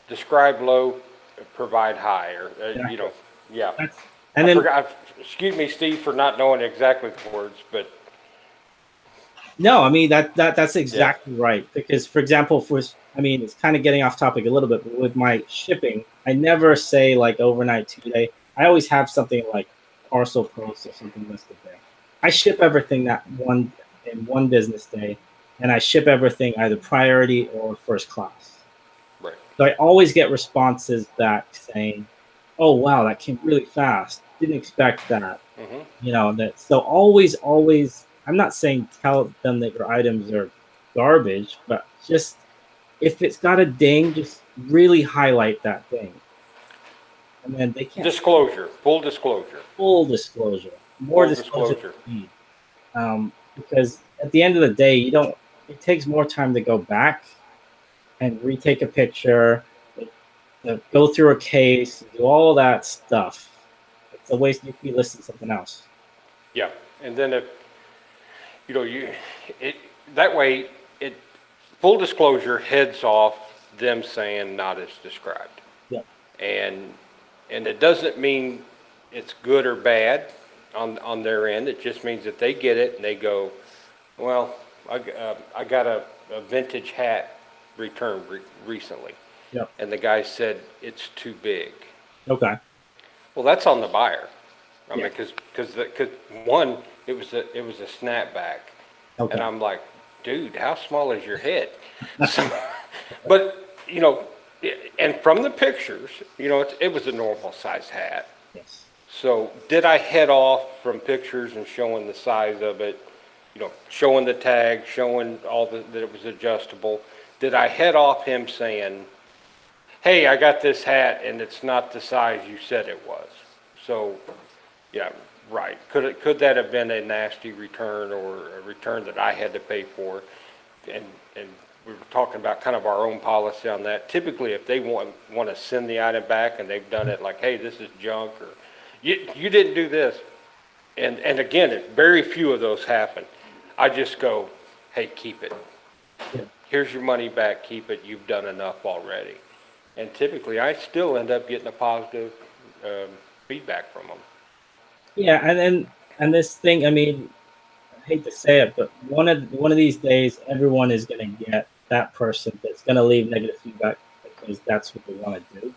Describe low, provide high, or excuse me, Steve, for not knowing exactly the words, but no, I mean that's exactly right. Because, for example, it's kind of getting off topic a little bit, but with my shipping, I never say like overnight 2-day. I always have something like parcel post or something listed there. I ship everything in one business day, and I ship everything either priority or first class. Right. So I always get responses back saying, "Oh wow, that came really fast. Didn't expect that." Mm-hmm. So always. I'm not saying tell them that your items are garbage, but just if it's got a ding, just really highlight that thing. And then they can't. Full disclosure. More disclosure. Because at the end of the day, it takes more time to go back and retake a picture, go through a case, do all that stuff. It's a waste. You could be listing something else. Yeah, and then if that way, full disclosure heads off them saying not as described. Yeah. And it doesn't mean it's good or bad on their end. It just means that they get it and they go, well, I got a vintage hat returned recently. Yeah. And the guy said it's too big. Okay. Well, that's on the buyer. I mean, because one, it was a snapback, and I'm like, dude, how small is your head? But and from the pictures, it was a normal size hat. Yes. So did I head off from pictures and showing the size of it, showing the tag, showing that it was adjustable? Did I head off him saying, hey, I got this hat and it's not the size you said it was? So, yeah. Right. Could that have been a nasty return or a return that I had to pay for? And we were talking about kind of our own policy on that. Typically, if they want to send the item back and they've done it like, hey, this is junk, or you didn't do this. And again, very few of those happen. I just go, hey, keep it. Yeah. Here's your money back. Keep it. You've done enough already. And typically, I still end up getting a positive feedback from them. Yeah, and this thing, I mean, I hate to say it, but one of these days, everyone is going to get that person that's going to leave negative feedback because that's what they want to do.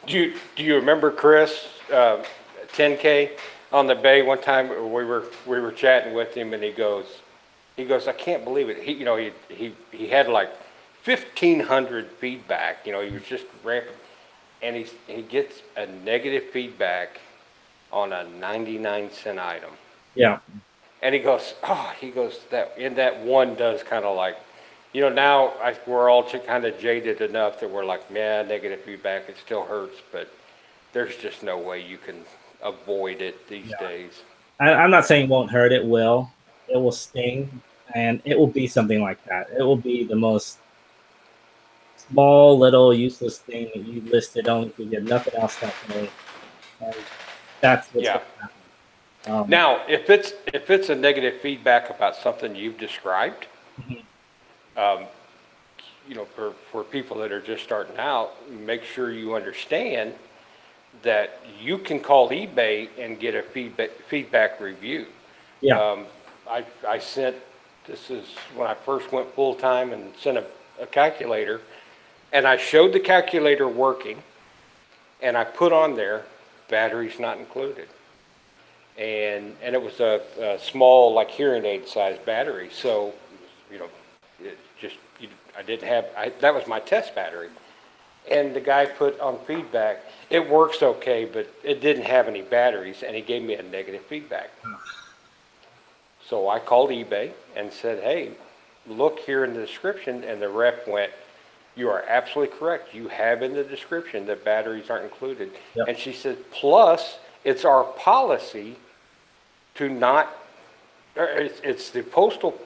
Do you remember Chris, 10K on the bay one time? We were chatting with him, and he goes, I can't believe it. He had like 1,500 feedback. He was just rampant, and he gets a negative feedback on a 99-cent item. Yeah. And he goes, that one does kind of like, now we're all kind of jaded enough that we're like, man, negative feedback, it still hurts, but there's just no way you can avoid it these days. I'm not saying it won't hurt. It will. It will sting, and it will be something like that. It will be the most small, little, useless thing that you listed only if you get nothing else that day. And that's what's going to happen. Now, if it's a negative feedback about something you've described, for people that are just starting out, make sure you understand that you can call eBay and get a feedback review. Yeah. I sent, this is when I first went full time, and sent a calculator, and I showed the calculator working, and I put on there, batteries not included. And it was a small, like hearing aid sized battery. So, you know, it just, I didn't have, that was my test battery. And the guy put on feedback, it works okay, but it didn't have any batteries, and he gave me a negative feedback. So I called eBay and said, hey, look here in the description, and the rep went, you are absolutely correct. You have in the description that batteries aren't included. Yep. And she said, plus, it's our policy to not, it's the Postal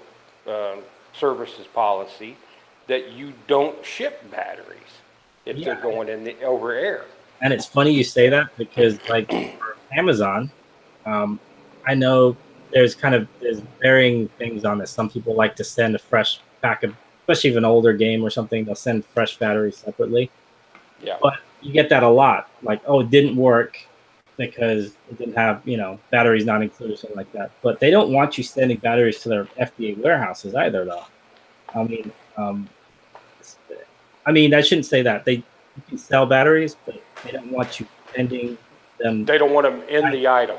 Service's policy that you don't ship batteries if they're going in the over air. And it's funny you say that, because like for Amazon, I know there's varying things on this. Some people like to send a fresh pack of, especially if an older game or something, they'll send fresh batteries separately. Yeah. But you get that a lot. Like, oh, it didn't work because it didn't have, batteries not included, something like that. But they don't want you sending batteries to their FBA warehouses either, though. I mean, I shouldn't say that. You can sell batteries, but they don't want you sending them. They don't want them in the item.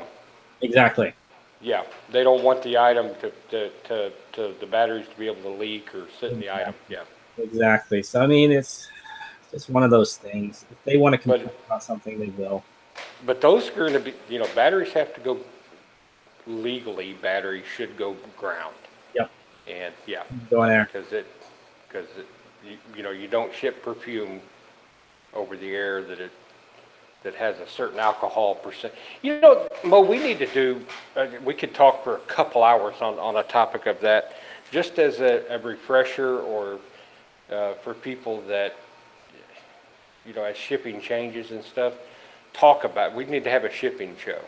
Exactly. Yeah, they don't want the item to the batteries to be able to leak or sit in the item. Yeah. Exactly. So I mean, it's just one of those things. If they want to complain about something, they will. But those are going to be, batteries have to go legally. Batteries should go ground. Yep. And yeah, go in there because you don't ship perfume over the air that has a certain alcohol percent. Mo, we need to do, we could talk for a couple hours on a topic of that, just as a refresher, or for people that, as shipping changes and stuff, we need to have a shipping show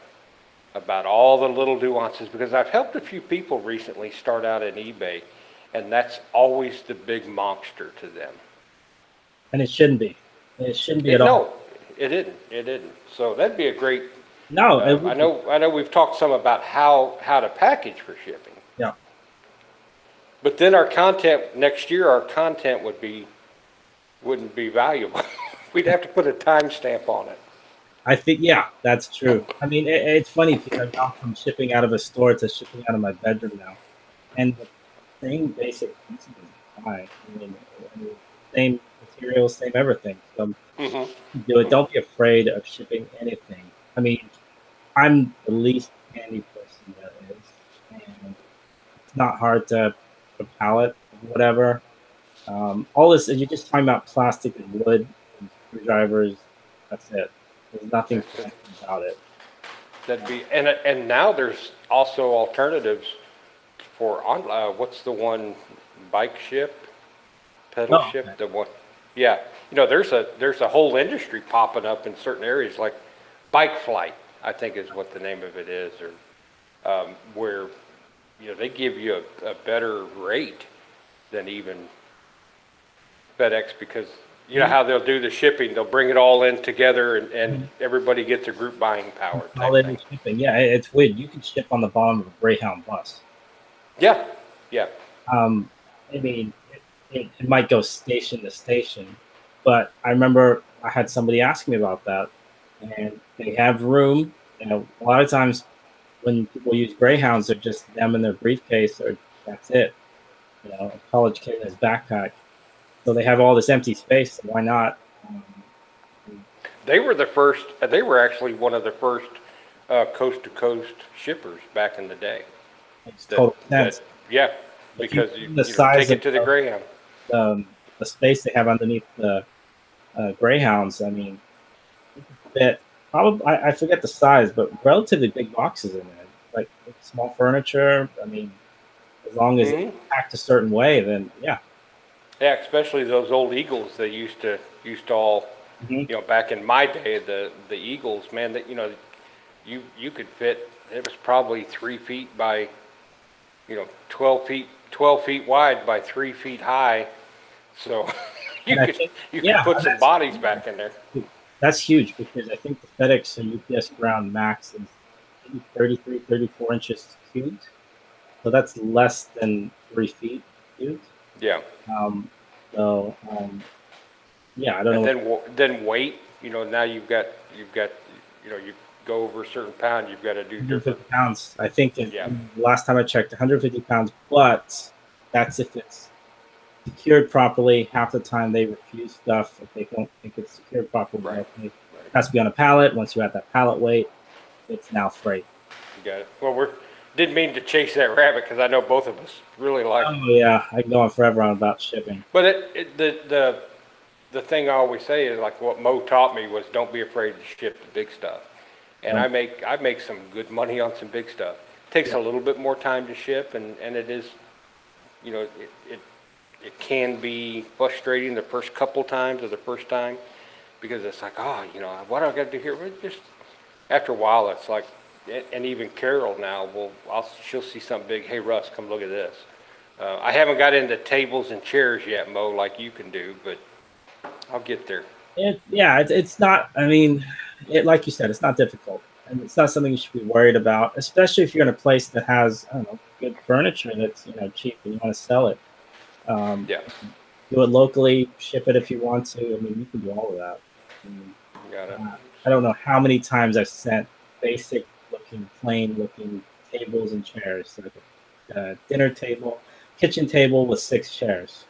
about all the little nuances, because I've helped a few people recently start out in eBay, and that's always the big monster to them. And it shouldn't be. It shouldn't be at all. No, it didn't. So that'd be a great. No, I know. We've talked some about how to package for shipping. Yeah. But then our content next year, wouldn't be valuable. We'd have to put a timestamp on it. I think, yeah, that's true. I mean, it's funny because I've gone from shipping out of a store to shipping out of my bedroom now, and the same basic principles apply. I mean, same materials, same everything. So do it. Don't be afraid of shipping anything. I mean, I'm the least handy person there is, and it's not hard to pallet, whatever. All this, you're just talking about plastic and wood and screwdrivers. That's it. There's nothing fancy about it. That'd be, and now there's also alternatives for what's the one, bike ship, pedal ship, okay. the one. Yeah, there's a whole industry popping up in certain areas, like Bike Flight, I think is what the name of it is, or where they give you a better rate than even FedEx, because how they'll do the shipping, they'll bring it all in together, and everybody gets a group buying power. All they do shipping, yeah, it's weird. You can ship on the bottom of a Greyhound bus. Yeah. I mean, it might go station to station, but I remember I had somebody ask me about that, and they have room. A lot of times when people use Greyhounds, they're just them in their briefcase, or that's it. A college kid in his backpack. So they have all this empty space, so why not? They were actually one of the first coast-to-coast shippers back in the day. Makes total sense. Yeah, because you take it to the Greyhound. The space they have underneath the Greyhounds, I mean, probably, I forget the size, but relatively big boxes in there. Like small furniture, I mean, as long as it's packed a certain way, then yeah. Yeah, especially those old Eagles they used to all, back in my day, the Eagles, man, that you could fit. It was probably 3 feet by, 12 feet wide by 3 feet high. So you could put some bodies back in there. That's huge, because I think the FedEx and UPS ground max is maybe 33, 34 inches cubed. So that's less than 3 feet cubed. Yeah. Yeah, I don't know. And then weight, now you've got you go over a certain pound, you've got to do 150 different. pounds. I think Yeah. last time I checked, 150 pounds, but that's if it's secured properly. Half the time they refuse stuff if they don't think it's secured properly. Right. It has to be on a pallet. Once you're at that pallet weight, it's now freight. You got it. Well, didn't mean to chase that rabbit because I know both of us really like. Oh yeah, I can go on forever on about shipping. But the thing I always say is like what Mo taught me was don't be afraid to ship the big stuff. And I make some good money on some big stuff. It takes a little bit more time to ship, and it is, it can be frustrating the first couple times or the first time because it's like, what do I got to do here? Well, just after a while, it's like, and even Carol now she'll see something big. Hey, Russ, come look at this. I haven't got into tables and chairs yet, Mo, like you can do, but I'll get there. It's not. I mean, like you said, it's not difficult, and it's not something you should be worried about, especially if you're in a place that has good furniture that's cheap and you want to sell it. Do it locally, ship it if you want to. I mean, you can do all of that. Got it. I don't know how many times I've sent basic looking, plain looking tables and chairs, like a dinner table, kitchen table with 6 chairs.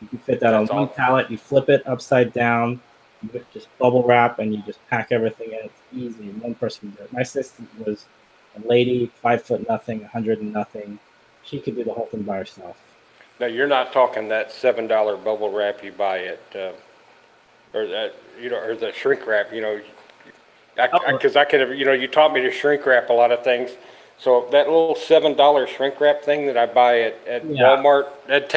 You can fit that on one pallet. You flip it upside down. You just bubble wrap and you just pack everything in. It's easy. One person can do it. My assistant was a lady, 5'0" nothing, 100 and nothing. She could do the whole thing by herself. Now you're not talking that $7 bubble wrap you buy at, or that or the shrink wrap. Because I could have, you taught me to shrink wrap a lot of things. So that little $7 shrink wrap thing that I buy at Walmart, that'd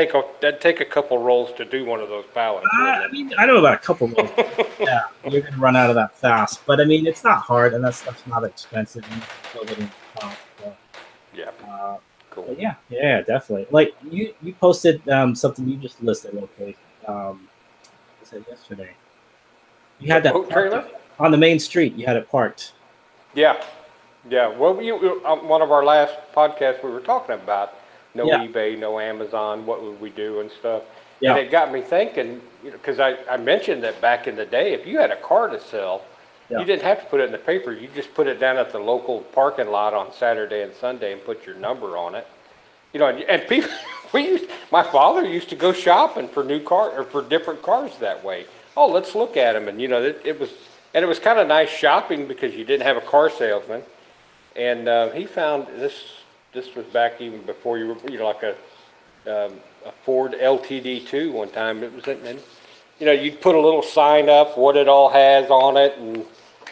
take a couple rolls to do one of those pallets. I mean, I know about a couple rolls. Yeah, you're gonna run out of that fast. But I mean, it's not hard, and that stuff's not expensive. You can build it in the top. Cool. Yeah, definitely. Like you posted something you just listed locally. I said yesterday. You had that trailer on the main street. You had it parked. Yeah. Well, one of our last podcasts we were talking about eBay, no Amazon. What would we do and stuff? Yeah. And it got me thinking, because I mentioned that back in the day, if you had a car to sell, you didn't have to put it in the paper. You just put it down at the local parking lot on Saturday and Sunday and put your number on it. And people, my father used to go shopping for new car or for different cars that way. Oh, let's look at them, and it was kind of nice shopping because you didn't have a car salesman. And he found this was back even before you were like a Ford LTD2 one time. It was and you'd put a little sign up what it all has on it, and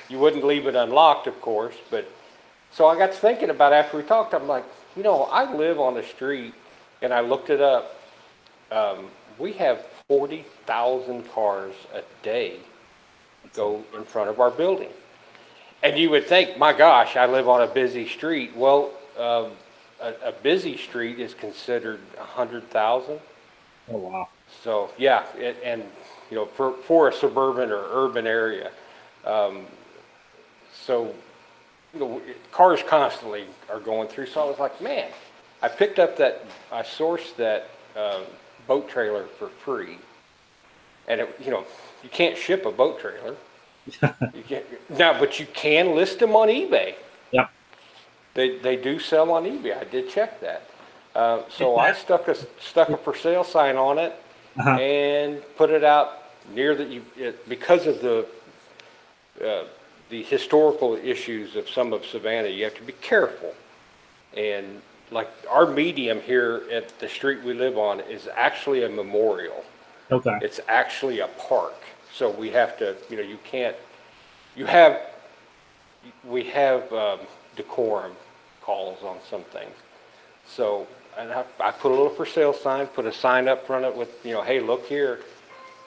you wouldn't leave it unlocked, of course. But so I got to thinking about after we talked, I'm like, I live on the street, and I looked it up. We have 40,000 cars a day go in front of our building. And you would think, my gosh, I live on a busy street. Well, a busy street is considered 100,000. Oh, wow. So, yeah, for a suburban or urban area. Cars constantly are going through. So I was like, man, I sourced that boat trailer for free. And, you can't ship a boat trailer. But you can list them on eBay. Yep. They do sell on eBay. I did check that. So I stuck a for sale sign on it and put it out near because of the historical issues of some of Savannah. You have to be careful. And like our medium here at the street we live on is actually a memorial. Okay. It's actually a park. So we have to, we have decorum calls on some things. So, and I put a little for sale sign, put a sign up front of it with, hey, look here.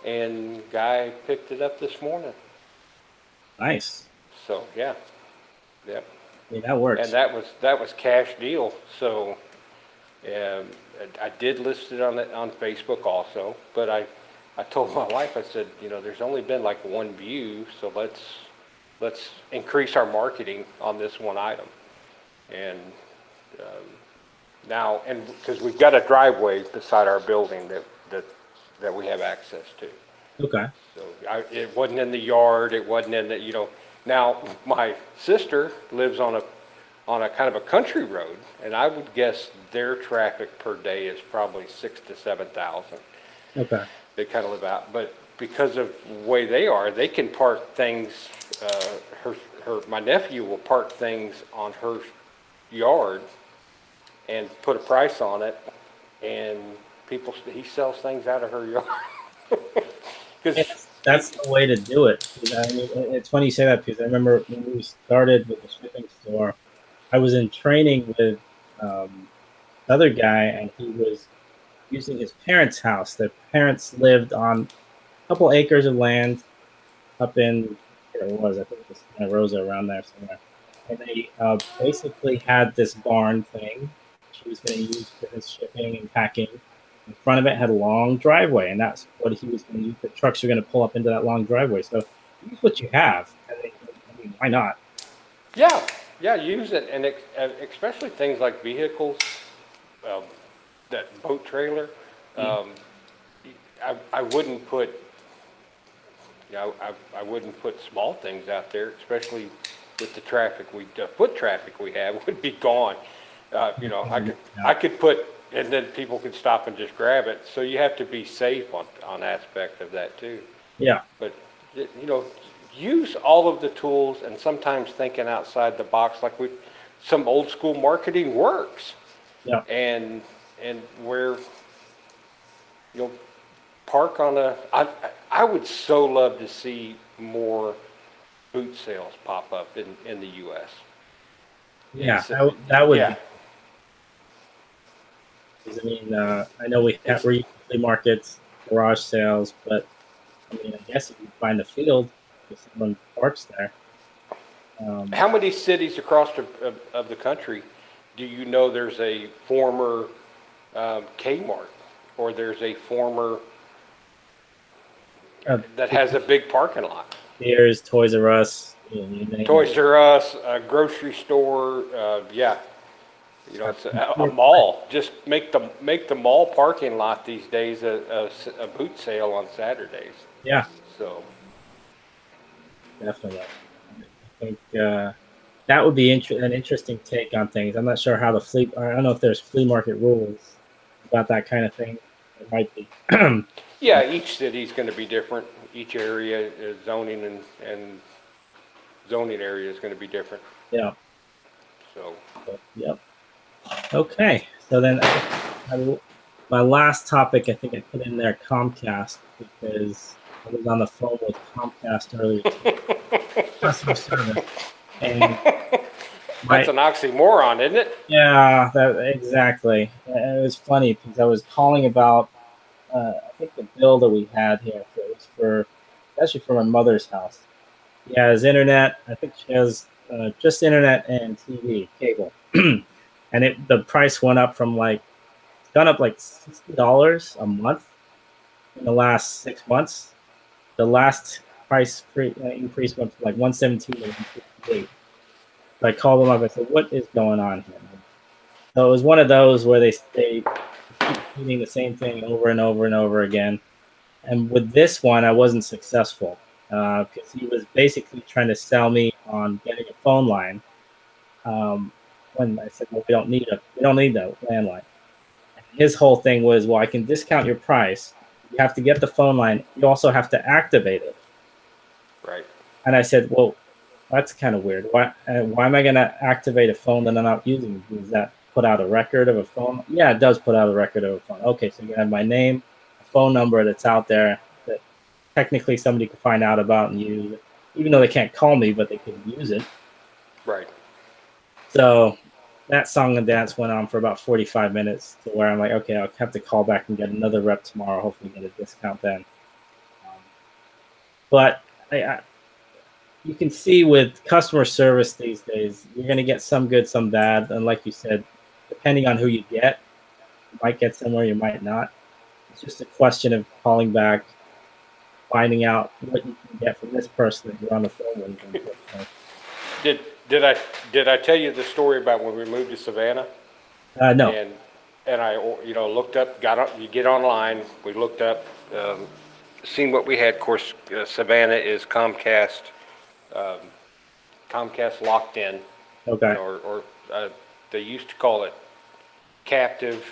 And guy picked it up this morning. Nice. So, yeah. Yeah, that works. And that was cash deal. So, I did list it on Facebook also, but I told my wife, I said, there's only been like one view, so let's increase our marketing on this one item. And now, and because we've got a driveway beside our building that we have access to. Okay. So it wasn't in the yard. It wasn't in the, Now, my sister lives on a kind of a country road, and I would guess their traffic per day is probably 6,000 to 7,000. Okay. They kind of live out, but because of the way they are, they can park things. My nephew will park things on her yard and put a price on it, and he sells things out of her yard. That's the way to do it. I mean, it's funny you say that because I remember when we started with the shipping store, I was in training with another guy, and he was using his parents' house. Their parents lived on a couple acres of land up in, where it was, I think it was Santa Rosa, around there somewhere. And they basically had this barn thing she was going to use for his shipping and packing. In front of it had a long driveway, and that's what he was going to use. The trucks are going to pull up into that long driveway. So use what you have. I mean, why not? Yeah, use it, and especially things like vehicles, that boat trailer. I wouldn't put, I wouldn't put small things out there, especially with the traffic foot traffic we have would be gone. I could put, and then people could stop and just grab it. So you have to be safe on aspect of that too. Yeah. But use all of the tools, and sometimes thinking outside the box, like some old school marketing works. Yeah. And where you'll park on I would so love to see more boot sales pop up in the U.S. Yeah, that would. Yeah. I mean, I know we're using flea markets, garage sales, but I mean, I guess if you find a field, if someone parks there. How many cities across of the country do you know there's a former Kmart, or there's a former that has a big parking lot? Here's Toys R Us. Toys R Us, a grocery store, yeah. It's a mall. Just make the mall parking lot these days a boot sale on Saturdays. Yeah. So. Definitely. I think that would be an interesting take on things. I'm not sure how I don't know if there's flea market rules about that kind of thing. It might be. Yeah, each city is going to be different. Each area is zoning and zoning area is going to be different. Yeah. So. Yep. Okay. So then my last topic, I think I put in there Comcast, because I was on the phone with Comcast earlier. Customer service. And that's an oxymoron, isn't it? Yeah, exactly. It was funny because I was calling about, I think the bill that we had here, it was actually for my mother's house. He has internet. I think she has just internet and TV, cable. And the price went up from gone up like $60 a month in the last 6 months. The last price increase went from like 117 to 158. So I called them up. I said, "What is going on here?" So it was one of those where they keep repeating the same thing over and over and over again. And with this one, I wasn't successful because he was basically trying to sell me on getting a phone line. When I said, "Well, we don't need the landline." And his whole thing was, "Well, I can discount your price. You have to get the phone line. You also have to activate it." Right. And I said, "Well, that's kind of weird. Why am I going to activate a phone that I'm not using? Does that put out a record of a phone?" "Yeah, it does put out a record of a phone." "Okay, so you have my name, a phone number that's out there that technically somebody could find out about and use it, even though they can't call me, but they could use it." Right. So that song and dance went on for about 45 minutes to where I'm like, okay, I'll have to call back and get another rep tomorrow, hopefully get a discount then. But you can see with customer service these days, you're going to get some good, some bad. And like you said, depending on who you might get somewhere, you might not. It's just a question of calling back, finding out what you can get from this person that you're on the phone with. Did I tell you the story about when we moved to Savannah? No. And I looked up, you get online, we looked up, seen what we had. Of course, Savannah is Comcast Comcast locked in. Okay. Or they used to call it captive,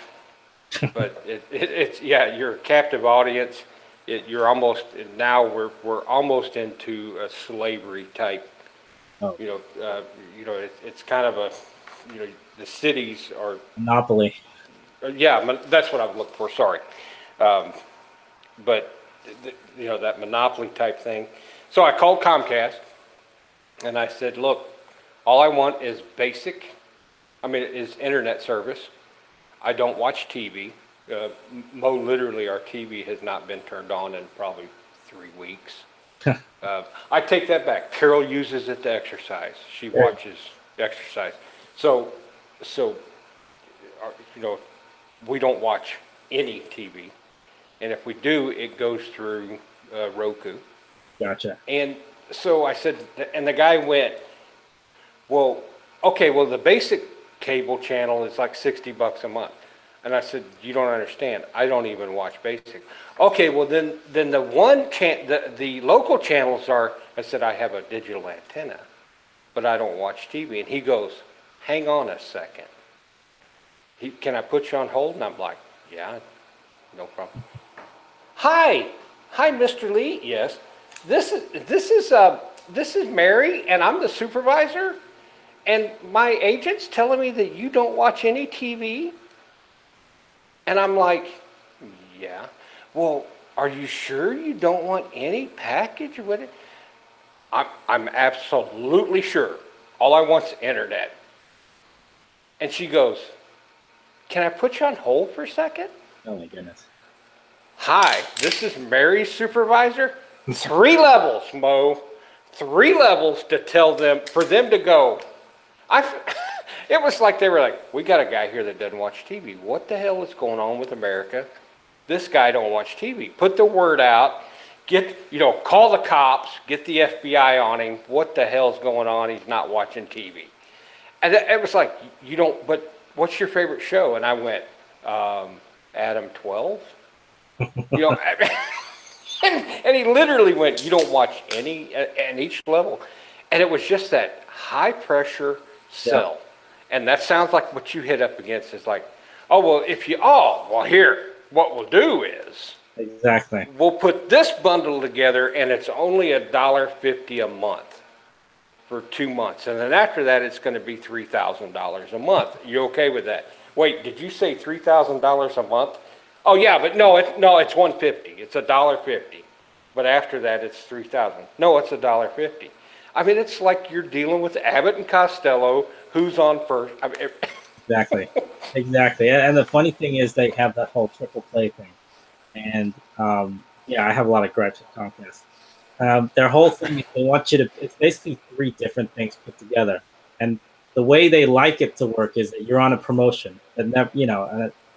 but it's, yeah, you're a captive audience. You're almost, now we're almost into a slavery type. Oh. It's kind of a, the cities are, Monopoly. yeah, that's what I would look for, sorry. But, that monopoly type thing. So I called Comcast and I said, look, all I want is is internet service. I don't watch TV. Literally our TV has not been turned on in probably 3 weeks. I take that back. Carol uses it to exercise. She watches exercise. So, we don't watch any TV. And if we do, it goes through Roku. Gotcha. And so I said, and the guy went, well, okay, well, the basic cable channel is like $60 a month. And I said, you don't understand. I don't even watch basic. Okay, well, then the local channels are, I said, I have a digital antenna, but I don't watch TV. And he goes, hang on a second. Can I put you on hold? And I'm like, yeah, no problem. Hi, Mr. Lee. Yes, this is Mary, and I'm the supervisor. And my agent's telling me that you don't watch any TV. And I'm like, yeah. Well, are you sure you don't want any package with it? I'm absolutely sure. All I want's internet. And she goes, can I put you on hold for a second? Oh my goodness. Hi, this is Mary's supervisor. 3 levels, Mo. 3 levels to tell them, for them to go. It was like they were like, we got a guy here that doesn't watch TV. What the hell is going on with America? This guy don't watch TV. Put the word out. Call the cops. Get the FBI on him. What the hell's going on? He's not watching TV. And it was like, but what's your favorite show? And I went, Adam 12. And he literally went, you don't watch any at each level. And it was just that high pressure sell. Yeah. And that sounds like what you hit up against is like, here, what we'll do is. Exactly. We'll put this bundle together and it's only $1.50 a month for 2 months. And then after that, it's going to be $3,000 a month. You okay with that? Wait, did you say $3,000 a month? Oh yeah, but it's $150. It's $1.50. But after that, it's $3,000. No, it's $1.50. I mean, it's like you're dealing with Abbott and Costello, who's on first. I mean, Exactly. And the funny thing is they have that whole triple play thing. And I have a lot of gripes with Comcast. Their whole thing is they want you to, it's basically 3 different things put together. And the way they like it to work is that you're on a promotion. And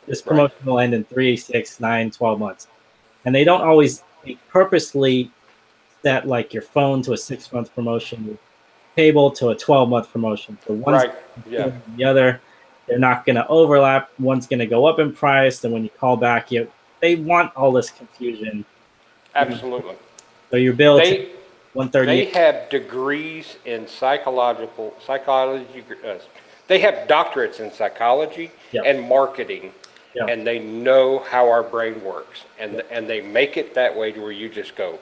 this promotion will end in 3, 6, 9, 12 months. And they don't always purposely set like your phone to a 6-month promotion, your cable to a 12-month promotion. So one's the other, they're not going to overlap. One's going to go up in price. And when you call back, they want all this confusion. Absolutely. So your bill is $138. They have degrees in psychology. They have doctorates in psychology and marketing. Yeah. And they know how our brain works, and they make it that way to where you just go,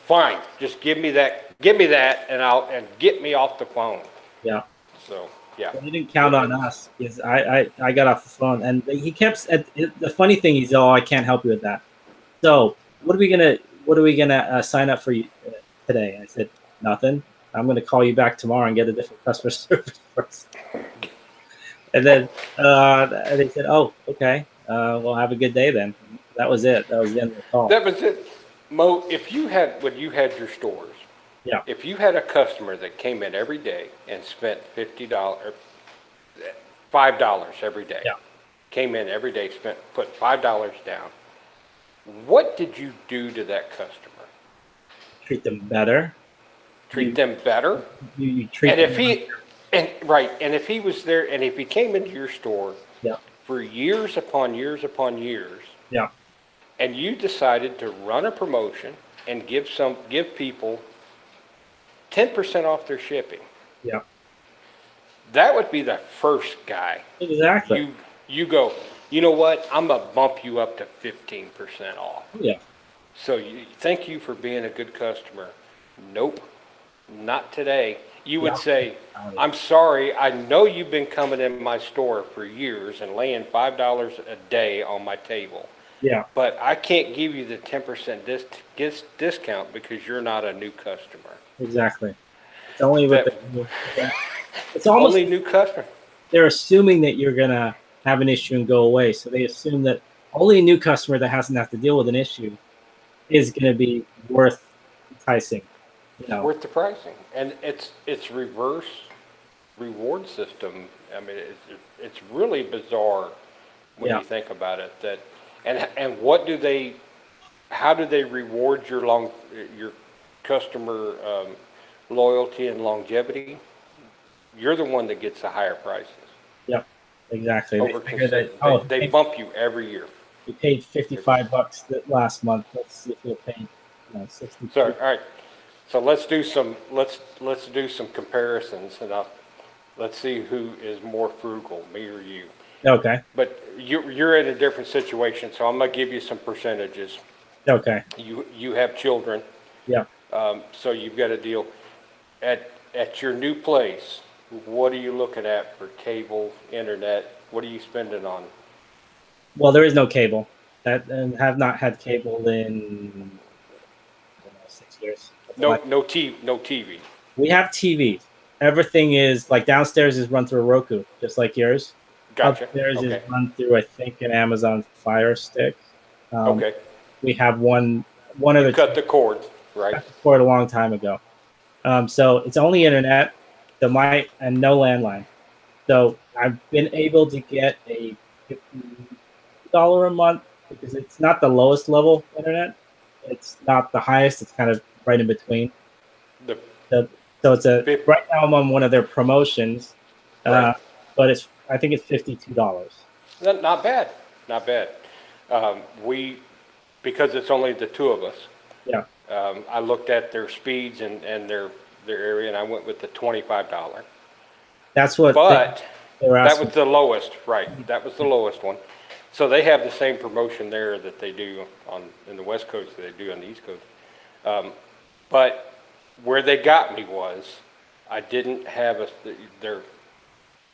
fine, just give me that, and get me off the phone. Yeah. So yeah. They didn't count on us because I got off the phone, and he kept. The funny thing is, I can't help you with that. So what are we gonna sign up for you today? I said nothing. I'm gonna call you back tomorrow and get a different customer service person. And then they said, "Oh, okay. Well, have a good day then." That was it. That was the end of the call. That was it, Mo. When you had your stores, if you had a customer that came in every day and spent $5 every day, came in every day, put $5 down, what did you do to that customer? Treat them better. Treat them better. You treat and them if he. And if he was there, and if he came into your store for years upon years upon years, and you decided to run a promotion and give people 10% off their shipping. Yeah. That would be the first guy. Exactly. You go, you know what? I'm going to bump you up to 15% off. Yeah. So thank you for being a good customer. Nope, not today. You would say, I'm sorry, I know you've been coming in my store for years and laying $5 a day on my table. Yeah. But I can't give you the 10% discount because you're not a new customer. Exactly. It's only with it's almost only new customer. They're assuming that you're gonna have an issue and go away. So they assume that only a new customer that hasn't have to deal with an issue is gonna be worth enticing. Worth the pricing, and it's reverse reward system. I mean, it's really bizarre when you think about it. That and what do they? How do they reward your customer loyalty and longevity? You're the one that gets the higher prices. Yep, exactly. They bump you every year. We paid $55 last month. Let's see if we'll pay 60. Sorry, all right. So let's do some comparisons, and let's see who is more frugal, me or you. Okay. But you're in a different situation, so I'm gonna give you some percentages. Okay. You have children. Yeah. So you've got a deal at your new place. What are you looking at for cable, internet? What are you spending on? Well, there is no cable. And have not had cable in 6 years. No TV. We have TVs. Everything is like downstairs is run through a Roku, just like yours. Gotcha. Upstairs is run through, I think, an Amazon Fire Stick. Okay. We have one other. You cut the cord, right? Cut the cord a long time ago. So it's only internet, and no landline. So I've been able to get a $50 a month because it's not the lowest level internet. It's not the highest. It's kind of right in between. So it's right now I'm on one of their promotions, right. But I think it's $52. Not bad. Because it's only the two of us. Yeah. I looked at their speeds and their area, and I went with the $25. That's what. But that was the lowest, right? That was the lowest one. So they have the same promotion there that they do in the West Coast that they do on the East Coast. But where they got me was I didn't have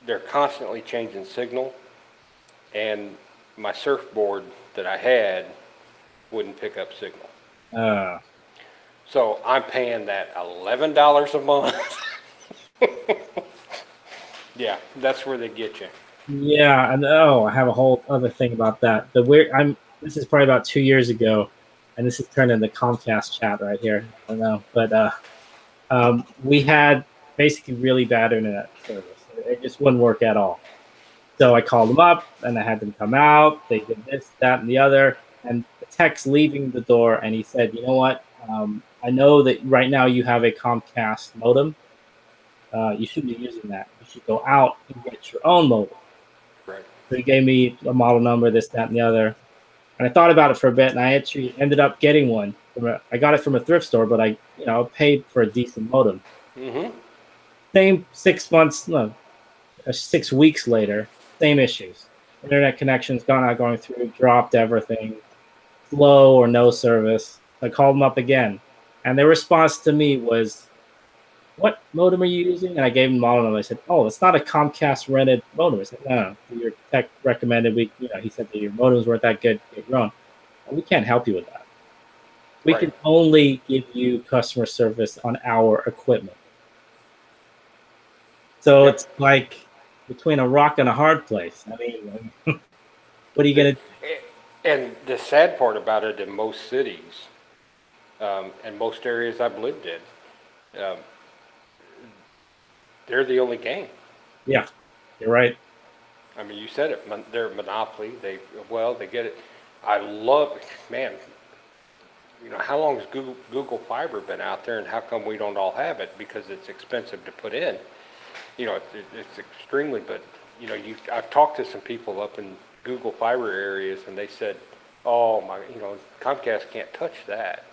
they're constantly changing signal, and my surfboard that I had wouldn't pick up signal. So I'm paying that $11 a month. Yeah, that's where they get you. Yeah, and I have a whole other thing about that. This is probably about 2 years ago, and this is turned into Comcast chat right here. I don't know, but we had basically really bad internet service. It just wouldn't work at all. So I called them up, and I had them come out. They did this, that, and the other. And the tech's leaving the door, and he said, "You know what? I know that right now you have a Comcast modem. You shouldn't be using that. You should go out and get your own modem." Right. So he gave me a model number, this, that, and the other. And I thought about it for a bit, and I actually ended up getting one. I got it from a thrift store, but I paid for a decent modem. Mm-hmm. Same 6 months, 6 weeks later, same issues. Internet connections not going through, dropped everything, slow or no service. I called them up again, and their response to me was, "What modem are you using?" And I gave them the model number. I said, "Oh, it's not a Comcast rented modem." I said, "No, your tech recommended he said that your modems weren't that good. Get your own. Well, we can't help you with that. We can only give you customer service on our equipment." So it's like between a rock and a hard place. I mean, what are you going to do? And the sad part about it in most cities and most areas I've lived in, they're the only game. Yeah, you're right. I mean, you said it. They're a monopoly. They get it. I love it. Man, how long has Google Fiber been out there, and how come we don't all have it? Because it's expensive to put in. It's extremely, but I've talked to some people up in Google Fiber areas, and they said, "Oh my, Comcast can't touch that."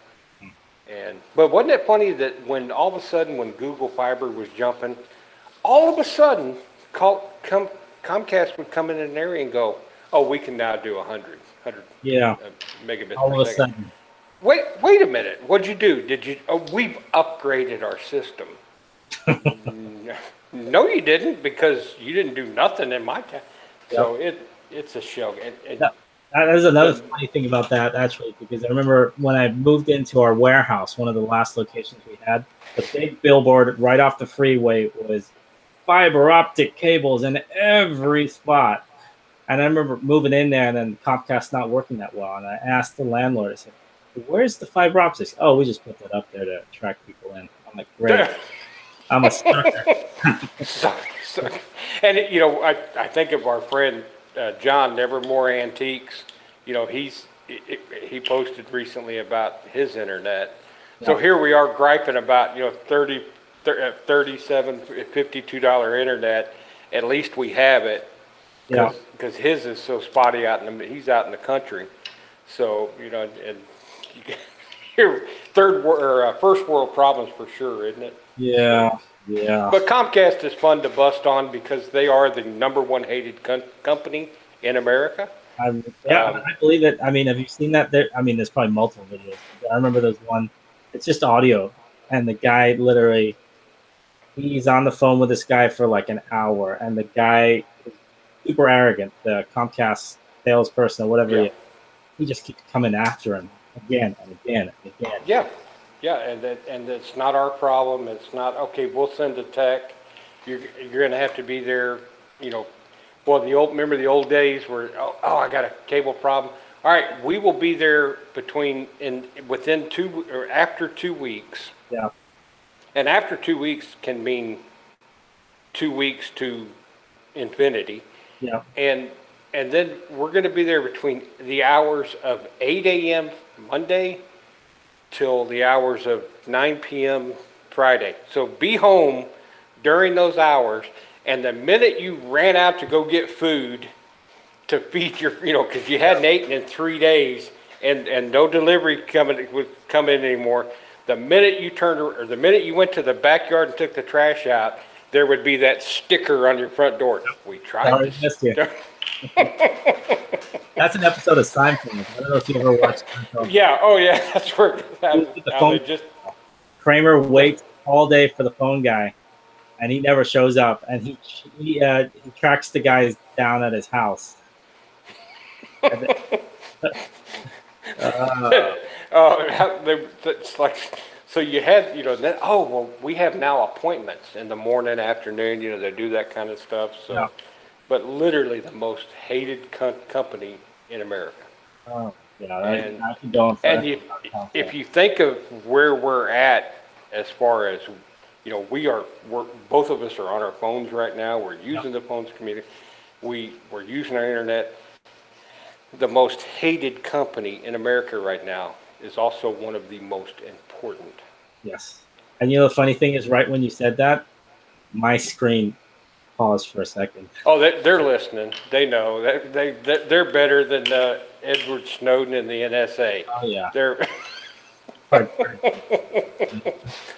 But wasn't it funny that when all of a sudden when Google Fiber was jumping, all of a sudden Comcast would come in an area and go, oh, we can now do 100 Yeah. megabits All per of a second. sudden. Wait a minute. What'd you do? We've upgraded our system. No, you didn't, because you didn't do nothing in my time. So it's a show. That is another funny thing about that, actually, because I remember when I moved into our warehouse, one of the last locations we had, the big billboard right off the freeway was fiber optic cables in every spot. And I remember moving in there and then Comcast not working that well. And I asked the landlord, I said, where's the fiber optics? Oh, we just put that up there to attract people in. I'm like, great. I'm a sucker. And, I think of our friend John, Nevermore Antiques. He posted recently about his internet. Yeah. So here we are griping about, $37, $52 internet. At least we have it. Yeah. Because his is so spotty he's out in the country. So, and first world problems for sure, isn't it? Yeah. Yeah. But Comcast is fun to bust on because they are the #1 hated company in America. I believe it. I mean, have you seen that? There's probably multiple videos. I remember there's one. It's just audio, and the guy literally, he's on the phone with this guy for like an hour, and the guy is super arrogant. The Comcast salesperson or whatever, he just keeps coming after him again and again and again. Yeah, and it's not our problem. It's not, okay, we'll send a tech. You're going to have to be there, Well, remember the old days where, I got a cable problem. All right, we will be there within after 2 weeks. Yeah. And after 2 weeks can mean 2 weeks to infinity. Yeah. And then we're going to be there between the hours of 8 a.m. Monday till the hours of 9 p.m. Friday. So be home during those hours. And the minute you ran out to go get food to feed your, because you hadn't eaten in 3 days and no delivery would come in anymore, the minute you went to the backyard and took the trash out, there would be that sticker on your front door. We tried to. That's an episode of Seinfeld. I don't know if you ever watched Seinfeld. Yeah. Oh, yeah. That's where Kramer waits all day for the phone guy, and he never shows up. And he tracks the guys down at his house. It's like, so you had, we have now appointments in the morning, afternoon. They do that kind of stuff. So. Yeah. But literally the most hated company in America. Oh, yeah. And if you think of where we're at as far as, we're both of us are on our phones right now. We're using the phones to communicate. We're using our internet. The most hated company in America right now is also one of the most important. Yes. And the funny thing is, right when you said that, my screen paused for a second. Oh, they're listening. They know they're better than Edward Snowden and the NSA. Oh yeah.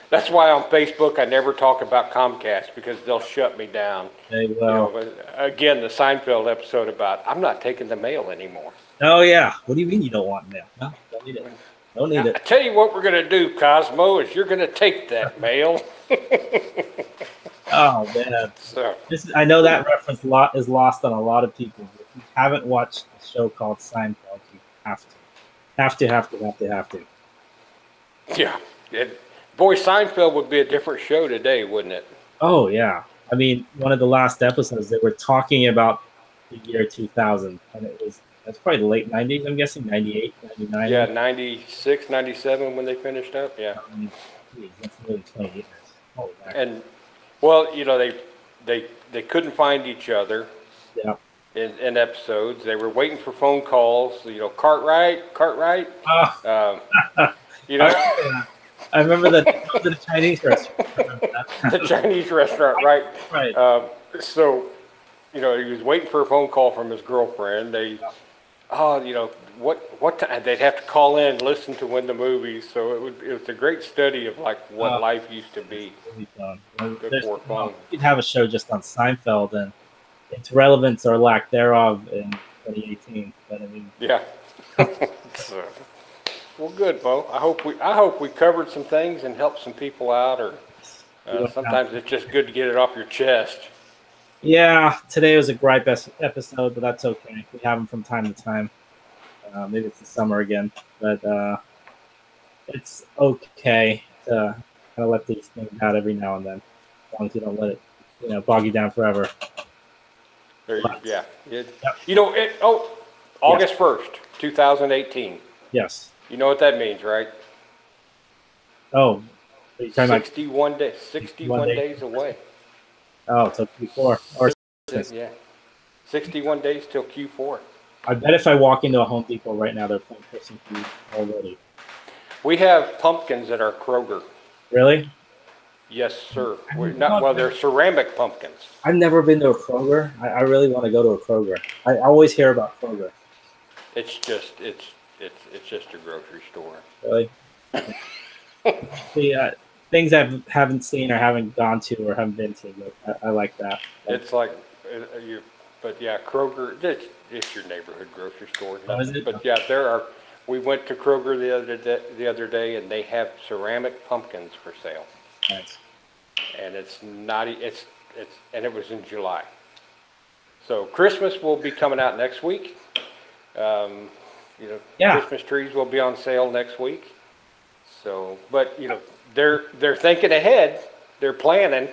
That's why on Facebook I never talk about Comcast, because they'll shut me down. They will. Again, the Seinfeld episode about I'm not taking the mail anymore. Oh yeah. What do you mean you don't want mail? No, don't need it. Don't need it. I tell you what we're going to do, Cosmo, is you're going to take that mail. Oh man! I know that reference is lost on a lot of people. If you haven't watched a show called Seinfeld, you have to. Yeah, boy, Seinfeld would be a different show today, wouldn't it? Oh yeah. I mean, one of the last episodes they were talking about the year 2000, and that's probably the late 90s. I'm guessing 98, 99. Yeah, 96, 97 when they finished up. Yeah. That's really 20 years. Oh, and. Well, they couldn't find each other. Yeah. In episodes, they were waiting for phone calls. Cartwright. I remember the Chinese restaurant. The Chinese restaurant, right? Right. So, he was waiting for a phone call from his girlfriend. what time they'd have to call in and listen to when the movies. So it was a great study of like what life used to be. Really fun. Good work on. You could have a show just on Seinfeld and its relevance or lack thereof in 2018. But I mean, yeah. So, well, good, Bo. I hope we covered some things and helped some people out. Or sometimes it's just good to get it off your chest. Yeah, today was a gripe episode, but that's okay. We have them from time to time. Maybe it's the summer again, but it's okay to kind of let these things out every now and then, as long as you don't let it, bog you down forever. Yeah. August 1st, 2018. Yes. You know what that means, right? Oh, are you talking 61 days. 61 days away. Oh, till Q4 or yeah, 61 days till Q4. I bet if I walk into a Home Depot right now, they're playing Christmas Eve already. We have pumpkins at our Kroger. Really? Yes, sir. They're ceramic pumpkins. I've never been to a Kroger. I really want to go to a Kroger. I always hear about Kroger. It's just a grocery store. Really? The things I haven't seen or haven't gone to or haven't been to, but I like that. It's like but yeah, Kroger. It's your neighborhood grocery store. Oh, is it? But yeah, there are. We went to Kroger the other day, and they have ceramic pumpkins for sale. Nice. And and it was in July. So Christmas will be coming out next week. Christmas trees will be on sale next week. So, but they're thinking ahead. They're planning.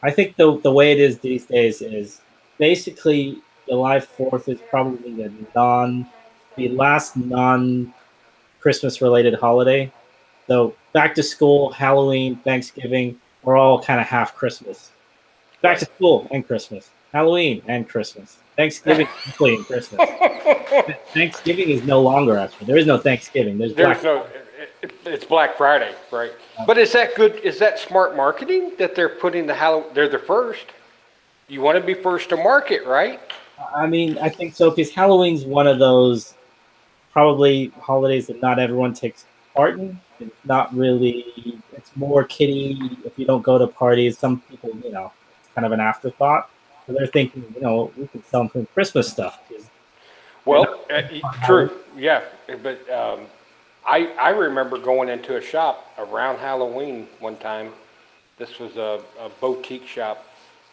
I think the way it is these days is basically July 4th is probably the last non-Christmas related holiday. So back to school, Halloween, Thanksgiving, we're all kind of half Christmas. Back to school and Christmas, Halloween and Christmas, Thanksgiving and Christmas. Thanksgiving is no longer actually. There is no Thanksgiving. It's Black Friday, right? But is that good? Is that smart marketing that they're putting they're the first? You want to be first to market, right? I mean, I think so because Halloween's one of those probably holidays that not everyone takes part in. It's not really. It's more kiddie. If you don't go to parties, some people, it's kind of an afterthought. So they're thinking, we can sell them some Christmas stuff. Well, true, yeah, but I remember going into a shop around Halloween one time. This was a boutique shop,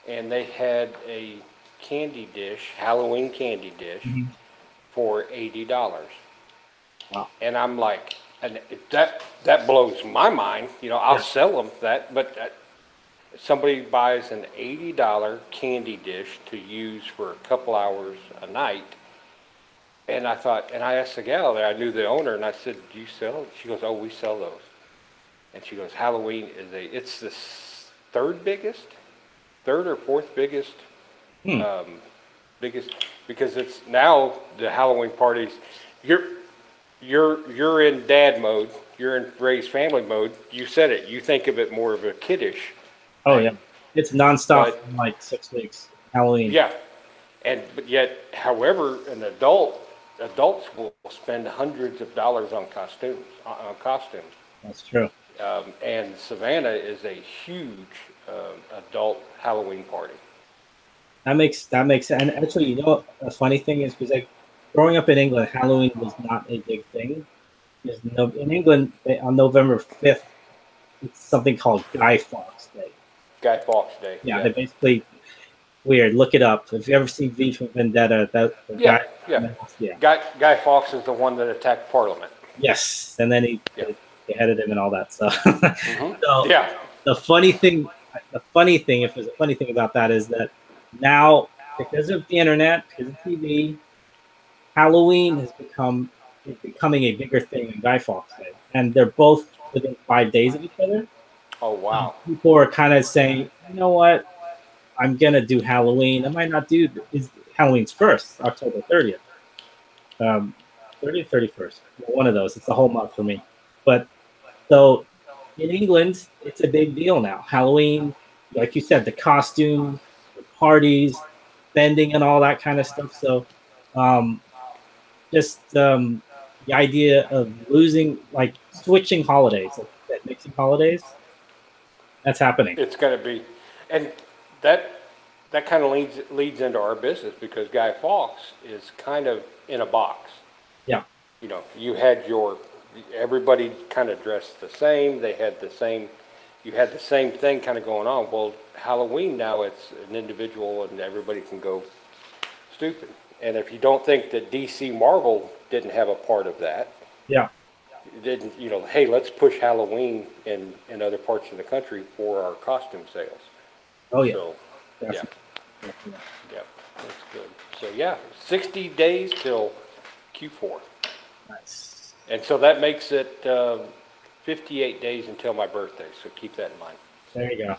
and they had a Halloween candy dish, for $80. Wow. And I'm like, and that blows my mind. I'll sell them that, but somebody buys an $80 candy dish to use for a couple hours a night. And I asked the gal there, I knew the owner, and I said, do you sell it? She goes, oh, we sell those. And she goes, Halloween it's the third or fourth biggest, because it's now the Halloween parties. You're in dad mode. You're in raised family mode. You said it. You think of it more of a kiddish. Oh yeah, it's nonstop for like 6 weeks. Halloween. Yeah, but yet, however, adults will spend hundreds of dollars on costumes. That's true. And Savannah is a huge adult Halloween party. That makes sense. And actually, the funny thing is, because growing up in England, Halloween was not a big thing. In England, on November 5th, it's something called Guy Fawkes Day. Guy Fawkes Day. Yeah, they basically weird. Look it up. If you ever see V for Vendetta, Guy Fawkes is the one that attacked Parliament. Yes, and then they beheaded him and all that stuff. So, yeah. The funny thing, if there's a funny thing about that, is that now, because of the internet, because of TV, Halloween is becoming a bigger thing than Guy Fawkes Day, and they're both within 5 days of each other. Oh wow! People are kind of saying, you know what? I'm gonna do Halloween. I might not do. Halloween's first, October 30th, 30th, 31st. One of those. It's the whole month for me. But so in England, it's a big deal now. Halloween, like you said, the costumes, the parties, spending, and all that kind of stuff. So just the idea of switching holidays, like mixing holidays. That's happening. It's going to be, and that kind of leads into our business because Guy Fawkes is kind of in a box. Yeah. You know, you had everybody kind of dressed the same. They had the same, you had the same thing kind of going on. Well, Halloween now it's an individual and everybody can go stupid. And if you don't think that DC Marvel didn't have a part of that, yeah, didn't, you know, hey, let's push Halloween in other parts of the country for our costume sales. Oh yeah. So, definitely. yeah, that's good. So yeah, 60 days till Q4. Nice. And so that makes it 58 days until my birthday, so keep that in mind. There you go.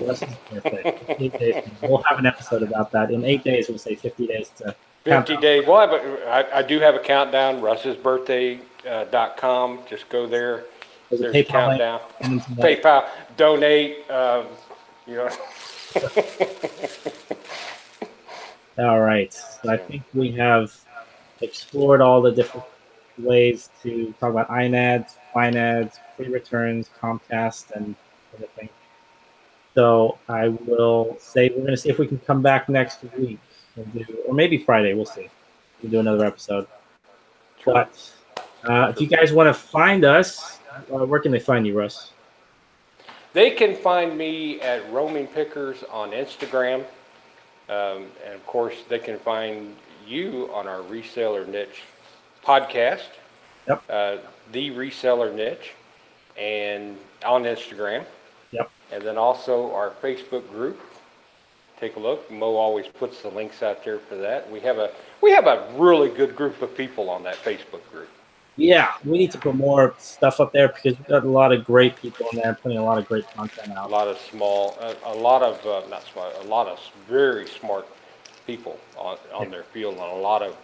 Russ's birthday. 8 days. We'll have an episode about that. In 8 days, we'll say 50 days to 50 days. Well, I do have a countdown, russ'sbirthday.com. Just go there. There's a countdown. PayPal, donate, you know. All right. So I think we have explored all the different ways to talk about INADs, FINADs, free returns, Comcast, and everything. So I will say we're going to see if we can come back next week, or maybe Friday. We'll see. We'll do another episode. But if you guys want to find us, where can they find you, Russ? They can find me at Roaming Pickers on Instagram. And of course, they can find you on our Reseller Niche podcast. Yep. The Reseller Niche, and on Instagram. Yep. And then also our Facebook group. Take a look. Mo always puts the links out there for that. We have a really good group of people on that Facebook group. Yeah, we need to put more stuff up there because we've got a lot of great people in there putting a lot of great content out. A lot of very smart people on their field, and a lot of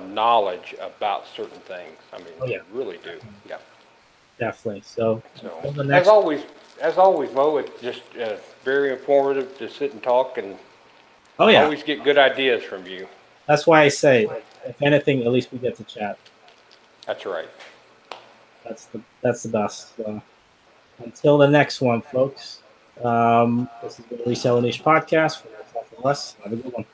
knowledge about certain things. I mean, they really do. Yeah. Definitely. So as always, Mo, it's just very informative to sit and talk, and always get good ideas from you. That's why I say, if anything, at least we get to chat. That's right. That's the best. Until the next one, folks. This is the Reseller Niche podcast. For us, have a good one.